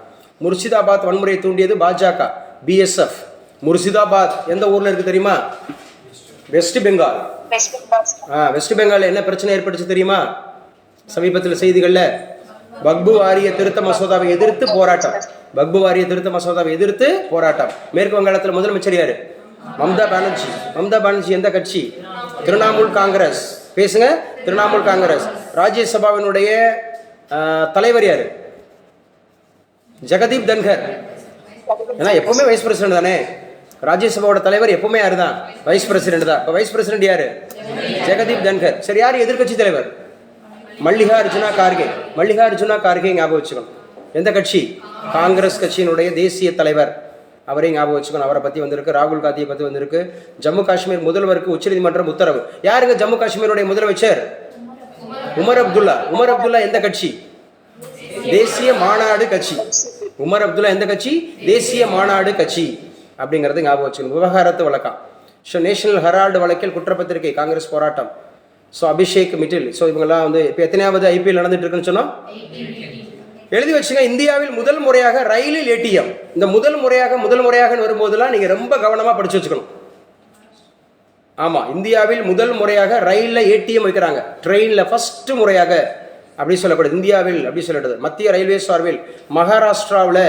முர்ஷிதாபாத் வன்முறையை தூண்டியது பாஜக, பிஎஸ்எஃப். முர்ஷிதாபாத் எந்த ஊர்ல இருக்கு தெரியுமா? வெஸ்ட் பெங்கால். வெஸ்ட் பெங்கால் என்ன பிரச்சனை ஏற்பட்டுச்சு தெரியுமா? சமீபத்தில் செய்திகள்ல வக்பு வாரிய திருத்த மசோதாவை எதிர்த்து போராட்டம். வக்பு வாரிய திருத்த மசோதாவை எதிர்த்து போராட்டம். மேற்கு வங்காளத்தில் முதலமைச்சர் யாரு? மம்தா பானர்ஜி. மம்தா பானர்ஜி எந்த கட்சி? திரிணாமுல் காங்கிரஸ். பேசுங்க, திரிணாமுல் காங்கிரஸ். ராஜ்யசபாவினுடைய தலைவர் யாரு? ஜெகதீப் தன்கர். ஏன்னா எப்பவுமே வைஸ் பிரசிடென்ட் தானே. ராஜ்யசபாவோட தலைவர் எப்பவுமே யாரு தான்? வைஸ் பிரசிடென்ட் தான். இப்போ வைஸ் பிரசிடென்ட் யாரு? ஜெகதீப் தன்கர். சரி, யார் எதிர்கட்சி தலைவர்? மல்லிகார்ஜுனா கார்கே. மல்லிகார்ஜுனா கார்கே ஞாபகம் வச்சுக்கணும். எந்த கட்சி? காங்கிரஸ் கட்சியினுடைய தேசிய தலைவர். அவரை ஞாபகம் வச்சுக்கணும். அவரை பற்றி வந்திருக்கு. ராகுல் காந்தியை பற்றி வந்திருக்கு. ஜம்மு காஷ்மீர் முதல்வருக்கு உச்சநீதிமன்றம் உத்தரவு. யாருங்க ஜம்மு காஷ்மீருடைய முதலமைச்சர்? உமர் அப்துல்லா. உமர் அப்துல்லா எந்த கட்சி? தேசிய மாநாடு கட்சி. உமர் அப்துல்லா எந்த கட்சி? தேசிய மாநாடு கட்சி அப்படிங்கிறது ஞாபகம் வச்சுக்கணும். விவகாரத்து வழக்கம். ஸோ நேஷனல் ஹெரால்டு வழக்கில் குற்றப்பத்திரிகை காங்கிரஸ் போராட்டம். ஸோ அபிஷேக் மிட்டில். ஸோ இவங்கெல்லாம் வந்து இப்போ எத்தனையாவது ஐபிஎல் நடந்துட்டு இருக்குன்னு சொன்னோம்? எழுதி வச்சுங்க. இந்தியாவில் முதல் முறையாக ரயிலில் ஏடிஎம். இந்த முதல் முறையாக வரும்போதெல்லாம் நீங்க ரொம்ப கவனமா படிச்சு வச்சுக்கணும். ஆமா, இந்தியாவில் முதல் முறையாக ரயில்ல ஏடிஎம் வைக்கிறாங்க. ட்ரெயின்ல ஃபர்ஸ்ட் முறையாக அப்படி சொல்லப்படுது. இந்தியாவில் அப்படி சொல்லப்படுது. மத்திய ரயில்வே சார்பில் மகாராஷ்டிராவில்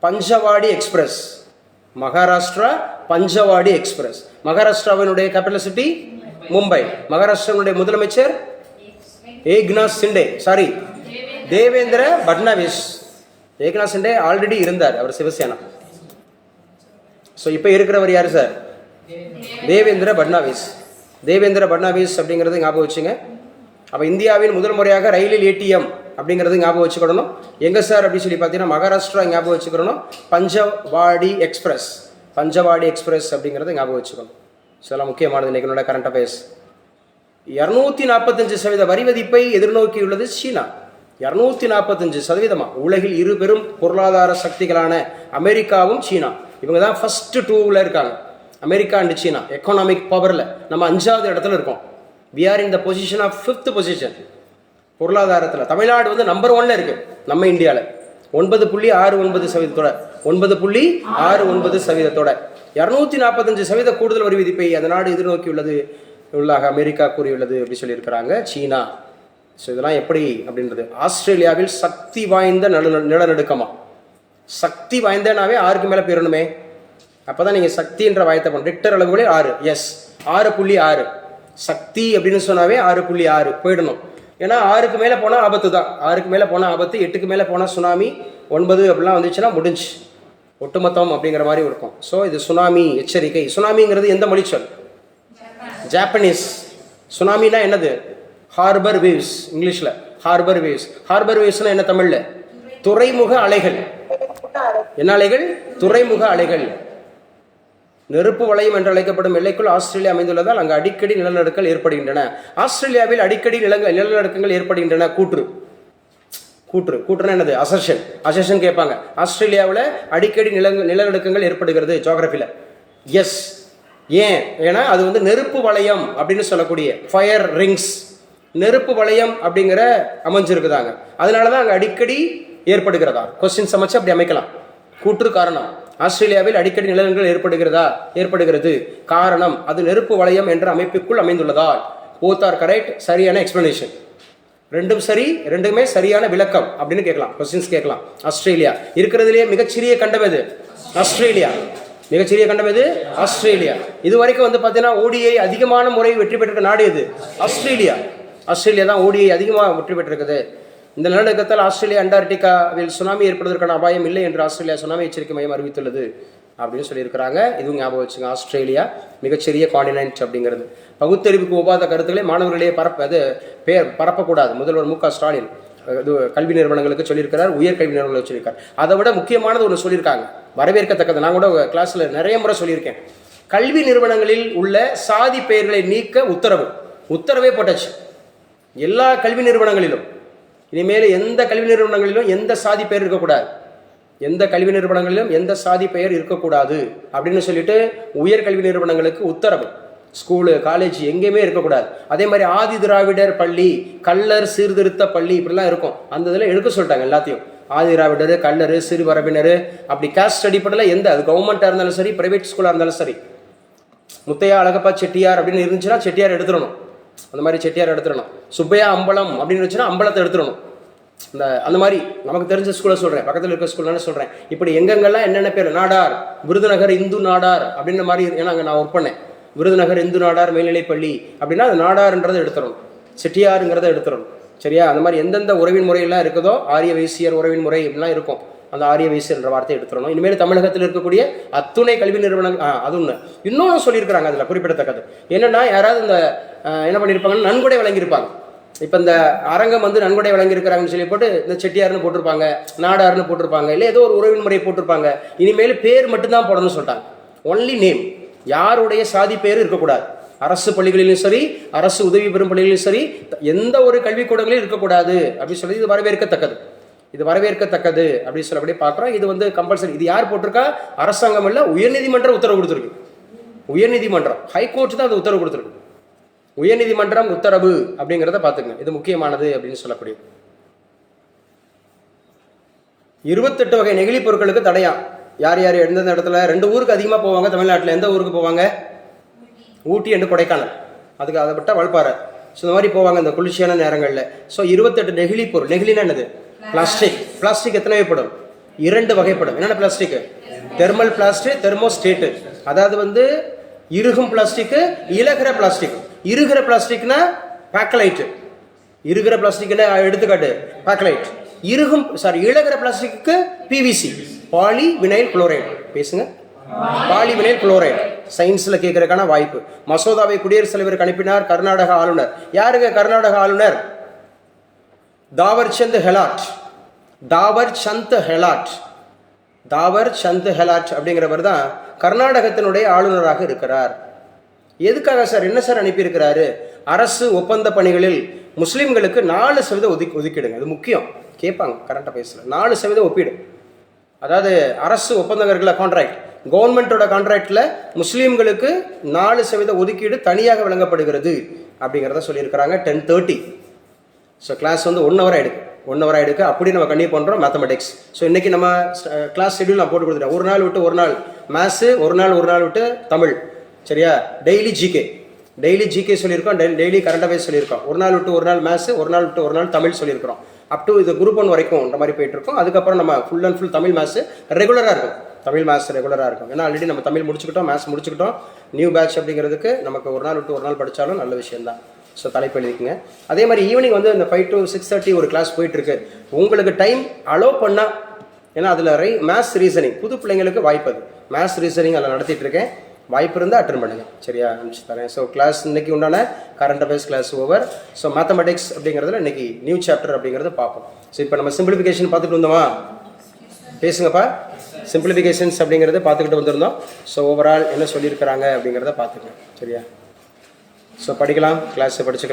பஞ்சவாடி எக்ஸ்பிரஸ். மகாராஷ்டிரா பஞ்சவாடி எக்ஸ்பிரஸ். மகாராஷ்டிராவினுடைய கேபிட்டல் சிட்டி மும்பை. மகாராஷ்டிராவினுடைய முதலமைச்சர் ஏக்நாத் சிண்டே. சாரி, தேவேந்திர பட்னாவிஸ். ஏக்நாத் சிண்டே ஆல்ரெடி இருந்தார், அவர் சிவசேனா. ஸோ இப்போ இருக்கிறவர் யாரு சார்? தேவேந்திர பட்னாவிஸ். தேவேந்திர பட்னாவிஸ் அப்படிங்கிறது ஞாபகம் வச்சுங்க. அப்போ இந்தியாவில் முதல் முறையாக ரயிலில் ஏடிஎம் அப்படிங்கிறது ஞாபகம் வச்சுக்கணும். எங்க சார் அப்படின்னு சொல்லி பார்த்தீங்கன்னா மகாராஷ்டிரா ஞாபகம் வச்சுக்கணும். பஞ்சவாடி எக்ஸ்பிரஸ். பஞ்சவாடி எக்ஸ்பிரஸ் அப்படிங்கிறது ஞாபகம் வச்சுக்கணும். இதெல்லாம் முக்கியமானது. இன்னைக்கு கரண்ட் அஃபேர்ஸ். 245% வரி விதிப்பை எதிர்நோக்கியுள்ளது சீனா. 245%. உலகில் இரு பெரும் பொருளாதார சக்திகளான அமெரிக்காவும் சீனா, இவங்க தான் ஃபர்ஸ்ட் 2ல இருக்காங்க. அமெரிக்கா அண்ட் சீனா எக்கனாமிக் பவர்ல நம்ம 5வது இடத்துல இருக்கோம். we are in the position of 5th position. பொருளாதாரத்தில் தமிழ்நாடு வந்து நம்பர் 1ல இருக்கு நம்ம இந்தியாவில். 9.69%. 9.69%. 245% கூடுதல் வரி விதிப்பை அந்த நாடு எதிர்நோக்கியுள்ளது உள்ளாக அமெரிக்கா கூறியுள்ளது அப்படி சொல்லியிருக்கிறாங்க சீனா. ஸோ இதெல்லாம் எப்படி அப்படின்றது. ஆஸ்திரேலியாவில் சக்தி வாய்ந்த நிலநடுக்கமா. சக்தி வாய்ந்தனாவே 6க்கு மேலே போயிடணுமே. அப்போதான் நீங்கள் சக்தின்ற வாயத்தை பண்ண. ரிக்டர் அளவுகளே 6. எஸ், 6.6. சக்தி அப்படின்னு சொன்னாவே 6.6 போயிடணும். ஏன்னா 6க்கு மேலே போனால் ஆபத்து தான். 6க்கு மேலே போனால் ஆபத்து. 8க்கு மேலே போனால் சுனாமி. 9 அப்படிலாம் வந்துச்சுன்னா முடிஞ்சு ஒட்டுமொத்தம் அப்படிங்கிற மாதிரி இருக்கும். ஸோ இது சுனாமி எச்சரிக்கை. சுனாமிங்கிறது எந்த மொழி சொல்? ஜாப்பனீஸ். சுனாமினா என்னது? Harbour waves. இங்கிலீஷில் ஹார்பர் வேவ்ஸ். ஹார்பர் வேவ்ஸ்னா என்ன தமிழில்? துறைமுக அலைகள். என்ன அலைகள்? துறைமுக அலைகள். நெருப்பு வளையம் என்று அழைக்கப்படும் எல்லைக்குள் ஆஸ்திரேலியா அமைந்துள்ளதால் அங்கு அடிக்கடி நிலநடுக்கங்கள் ஏற்படுகின்றன. ஆஸ்திரேலியாவில் அடிக்கடி நிலநடுக்கங்கள் ஏற்படுகின்றன. கூற்றுனா என்னது? அசர்ஷன் கேட்பாங்க. ஆஸ்திரேலியாவில் அடிக்கடி நிலநடுக்கங்கள் ஏற்படுகிறது ஜியோகிராஃபியில். எஸ். ஏன்? ஏன்னா அது வந்து நெருப்பு வளையம் அப்படின்னு சொல்லக்கூடிய ஃபயர் ரிங்ஸ், நெருப்பு வளையம் அப்படிங்கிற அமைஞ்சிருக்குதாங்க. அதனால தான் அங்கே அடிக்கடி ஏற்படுகிறதா. கொஸ்டின் சமைச்சு அப்படி அமைக்கலாம். கூற்று காரணம். ஆஸ்திரேலியாவில் அடிக்கடி நிலநடுக்கங்கள் ஏற்படுகிறது. காரணம் அது நெருப்பு வளையம் என்ற அமைப்புக்குள் அமைந்துள்ளதால். Both are correct. சரியான எக்ஸ்பிளனேஷன். ரெண்டுமே சரியான விளக்கம் அப்படின்னு கேட்கலாம். கொஸ்டின்ஸ் கேட்கலாம். ஆஸ்திரேலியா இருக்கிறதுலேயே மிகச்சிறிய கண்டம் எது? ஆஸ்திரேலியா. மிகச்சிறிய கண்டம் எது? ஆஸ்திரேலியா. இது வரைக்கும் வந்து பார்த்தீங்கன்னா ஓடிஐ அதிகமான முறை வெற்றி பெற்றிருக்க நாடு எது? ஆஸ்திரேலியா. ஆஸ்திரேலியா தான் ஓடிஐ அதிகமாக வெற்றி பெற்றிருக்குது. இந்த நிலநடுக்கத்தால் ஆஸ்திரேலியா அண்டார்டிகாவில் சுனாமி ஏற்படுவதற்கான அபாயம் இல்லை என்று ஆஸ்திரேலியா சுனாமி எச்சரிக்கை மையம் அறிவித்துள்ளது அப்படின்னு சொல்லியிருக்கிறாங்க. இதுவும் ஞாபகம் வச்சுங்க. ஆஸ்திரேலியா மிகச்சிறிய காண்டினென்ட் அப்படிங்கிறது. பகுத்தறிவுக்கு ஒவ்வாத கருத்துக்களை மாணவர்களே பரப்பக்கூடாது. முதல்வர் மு க ஸ்டாலின் கல்வி நிறுவனங்களுக்கு சொல்லியிருக்கிறார், உயர்கல்வி நிறுவனங்களுக்கு சொல்லியிருக்கார். அதை விட முக்கியமானது ஒன்று சொல்லியிருக்காங்க, வரவேற்கத்தக்கது. நான் கூட கிளாஸில் நிறைய முறை சொல்லியிருக்கேன். கல்வி நிறுவனங்களில் உள்ள சாதி பெயர்களை நீக்க உத்தரவே போட்டாச்சு. எல்லா கல்வி நிறுவனங்களிலும் இனிமேல் எந்த கல்வி நிறுவனங்களிலும் எந்த சாதி பெயர் இருக்கக்கூடாது, எந்த கல்வி நிறுவனங்களிலும் எந்த சாதி பெயர் இருக்கக்கூடாது அப்படின்னு சொல்லிட்டு உயர்கல்வி நிறுவனங்களுக்கு உத்தரவு. ஸ்கூலு காலேஜ் எங்கேயுமே இருக்கக்கூடாது. அதே மாதிரி ஆதி திராவிடர் பள்ளி, கள்ளர் சீர்திருத்த பள்ளி இப்படிலாம் இருக்கும். அந்த இதில் எடுக்க சொல்லிட்டாங்க எல்லாத்தையும். ஆதி திராவிடர், கள்ளர், சிறுபரப்பினர், அப்படி காஸ்ட் அடிப்படையில் எந்த, அது கவர்மெண்ட்டாக இருந்தாலும் சரி, பிரைவேட் ஸ்கூலாக இருந்தாலும் சரி, முத்தையா அழகப்பா செட்டியார் அப்படின்னு இருந்துச்சுன்னா செட்டியார் எடுத்துடணும். அந்த மாதிரி செட்டியார் எடுத்துடணும். சுப்பையா அம்பலம் அப்படின்னு இருந்துச்சுன்னா அம்பலத்தை எடுத்துடணும். அந்த மாதிரி நமக்கு தெரிஞ்ச ஸ்கூலை சொல்கிறேன், பக்கத்தில் இருக்க ஸ்கூல்னால சொல்கிறேன். இப்படி எங்கெங்கெல்லாம் என்னென்ன பேர், நாடார், விருதுநகர் இந்து நாடார் அப்படின்ற மாதிரி, ஏன்னா அங்கே நான் ஒர்க் பண்ணேன். விருதுநகர் இந்து நாடார் மேல்நிலைப்பள்ளி அப்படின்னா அது நாடார்ன்றதை எடுத்துடணும், செட்டியாருங்கிறத எடுத்துடணும். சரியா? அந்த மாதிரி எந்தெந்த உறவின் முறையெல்லாம் இருக்குதோ, ஆரிய வைசியர் உறவின் முறை இப்படிலாம் இருக்கும், அந்த ஆரிய வைசியர் என்ற வார்த்தையை எடுத்துடணும். இனிமேல் தமிழகத்தில் இருக்கக்கூடிய அத்துணை கல்வி நிறுவனங்கள் அது ஒன்று. இன்னொன்று சொல்லியிருக்கிறாங்க அதில் குறிப்பிடத்தக்கது என்னென்னா, யாராவது இந்த என்ன பண்ணியிருப்பாங்கன்னா நன்கொடை வழங்கியிருப்பாங்க. இப்போ இந்த அரங்கம் வந்து நன்கொடை வழங்கியிருக்கிறாங்கன்னு சொல்லி போட்டு இந்த செட்டியார்னு போட்டிருப்பாங்க, நாடார்னு போட்டிருப்பாங்க, இல்லை ஏதோ ஒரு உறவின் முறை போட்டிருப்பாங்க. இனிமேல் பேர் மட்டும்தான் போடணும்னு சொல்லிட்டாங்க. ஒன்லி நேம், யாருடைய சாதி பேர் இருக்கக்கூடாது. அரசு பள்ளிகளிலும் சரி, அரசு உதவி பெறும் பள்ளிகளிலும் சரி, எந்த ஒரு கல்விக்கூடங்களும் இருக்கக்கூடாது அப்படின்னு சொல்லி இது வரவேற்கத்தக்கது. இது வரவேற்கத்தக்கது அப்படின்னு சொல்லப்படி பார்க்குறோம். இது வந்து கம்பல்சரி. இது யார் போட்டிருக்கா? அரசாங்கம் இல்லை, உயர்நீதிமன்றம் உத்தரவு கொடுத்துருக்கு. உயர்நீதிமன்றம், ஹைகோர்ட் தான் அது உத்தரவு கொடுத்துருக்கு. உயர்நீதிமன்றம் உத்தரவு அப்படிங்கிறத பார்த்துக்கங்க, இது முக்கியமானது அப்படின்னு சொல்லக்கூடிய. 28 வகை நெகிழி பொருட்களுக்கு தடையா. யார் யார் எந்தெந்த இடத்துல? 2 ஊருக்கு அதிகமாக போவாங்க தமிழ்நாட்டில். எந்த ஊருக்கு போவாங்க? ஊட்டி என்று கொடைக்கானல், அதுக்கு அதை விட்டால் வல்பாறை. ஸோ இந்த மாதிரி போவாங்க இந்த குளிர்ச்சியான நேரங்களில். ஸோ 28 நெகிழி பொருள். நெகிழினா என்னது? பிளாஸ்டிக். பிளாஸ்டிக் எத்தனை வகைப்படும்? 2 வகைப்படும். என்னென்ன பிளாஸ்டிக்? Thermal plastic, தெர்மோஸ்டேட்டு. அதாவது வந்து இறுகும் பிளாஸ்டிக்கு, இலகுற பிளாஸ்டிக். இறுகிற பிளாஸ்டிக்னா பேக்கலைட்டு. இறுகிற பிளாஸ்டிக்னா எடுத்துக்காட்டு பேக்கலைட். இலகுற பிளாஸ்டிக்கு பிவிசி, பாலி வினைல் குளோரைடு. பேசுங்க, பாலி வினைல் குளோரைடு. சயின்ஸ்ல கேட்கறதுக்கான வாய்ப்பு. மசோதாவை குடியரசுத் தலைவருக்கு அனுப்பினார் கர்நாடக ஆளுநர். யாருங்க கர்நாடக ஆளுநர்? தாவர் சந்த் ஹெலாட். தாவர் சந்த் ஹெலாட். தாவர் சந்த் ஹெலாட் அப்படிங்கிறவர் தான் கர்நாடகத்தினுடைய ஆளுநராக இருக்கிறார். எதுக்காக சார், என்ன சார் அனுப்பியிருக்கிறாரு? அரசு ஒப்பந்த பணிகளில் முஸ்லீம்களுக்கு 4% ஒதுக்கிடுங்க. அது முக்கியம், கேட்பாங்க கரண்ட் பேசல. 4% ஒப்பீடு. அதாவது அரசு ஒப்பந்தங்கள்ல கான்ட்ராக்ட், கவர்மெண்டோட கான்ட்ராக்ட்ல முஸ்லீம்களுக்கு 4% ஒதுக்கீடு தனியாக வழங்கப்படுகிறது அப்படிங்கிறத சொல்லியிருக்கிறாங்க. 10:30. ஸோ கிளாஸ் வந்து 1 hour ஆகிடுக்கு. 1 hour ஆகிடுக்கு. அப்படி நம்ம கண்டிப்பாக பண்ணுறோம் மேத்தமெட்டிக்ஸ். ஸோ இன்றைக்கி நம்ம கிளாஸ் ஷெடியூல் நான் போட்டு கொடுத்துட்டேன். ஒரு நாள் விட்டு ஒரு நாள் மேத்ஸு, ஒரு நாள் விட்டு தமிழ். சரியா? டெய்லி ஜிகே சொல்லியிருக்கோம், டெய்லி கரண்ட் அஃபேர்ஸ் சொல்லியிருக்கோம். ஒரு நாள் விட்டு ஒரு நாள் மேத்ஸு, ஒரு நாள் விட்டு ஒரு நாள் தமிழ் சொல்லியிருக்கிறோம். அப் டு இது குரூப் 1 வரைக்கும் இந்த மாதிரி போயிட்டு இருக்கோம். அதுக்கப்புறம் நம்ம full and full Tamil maths ரெகுலராக இருக்கும். தமிழ் மேத்ஸ் ரெகுலராக இருக்கும். ஏன்னா ஆல்ரெடி நம்ம தமிழ் முடிச்சுக்கிட்டோம், மேத்ஸ் முடிச்சுக்கிட்டோம். நியூ பேட்ச் அப்படிங்கிறதுக்கு நமக்கு ஒரு நாள் விட்டு ஒரு நாள் படித்தாலும் நல்ல விஷயம்தான். ஸோ தலைப்பு எழுதிக்குங்க. அதே மாதிரி ஈவினிங் வந்து இந்த 5 to 6:30 ஒரு கிளாஸ் போயிட்டுருக்கு. உங்களுக்கு டைம் அலோவ் பண்ணால், ஏன்னா அதில் மேத்ஸ் ரீசனிங் புது பிள்ளைங்களுக்கு வாய்ப்பு. அது மேத்ஸ் ரீசனிங் அதில் நடத்திட்டு இருக்கேன். வாய்ப்பு இருந்தால் அட்டன் பண்ணுங்கள். சரியா? அனுப்பிச்சு தரேன். ஸோ கிளாஸ் இன்னைக்கு உண்டான current affairs class over. So mathematics அப்படிங்கிறதுல இன்னைக்கு நியூ சாப்டர் அப்படிங்கிறத பார்ப்போம். ஸோ இப்போ நம்ம சிம்பிளிஃபிகேஷன் பார்த்துட்டு வந்தோமா? பேசுங்கப்பா. சிம்பிளிஃபிகேஷன்ஸ் அப்படிங்கிறத பார்த்துக்கிட்டு வந்திருந்தோம். ஸோ ஓவரால் என்ன சொல்லியிருக்கிறாங்க அப்படிங்கிறத பார்த்துக்கங்க. சரியா? ஸோ படிக்கலாம், கிளாஸை படிச்சுக்கலாம்.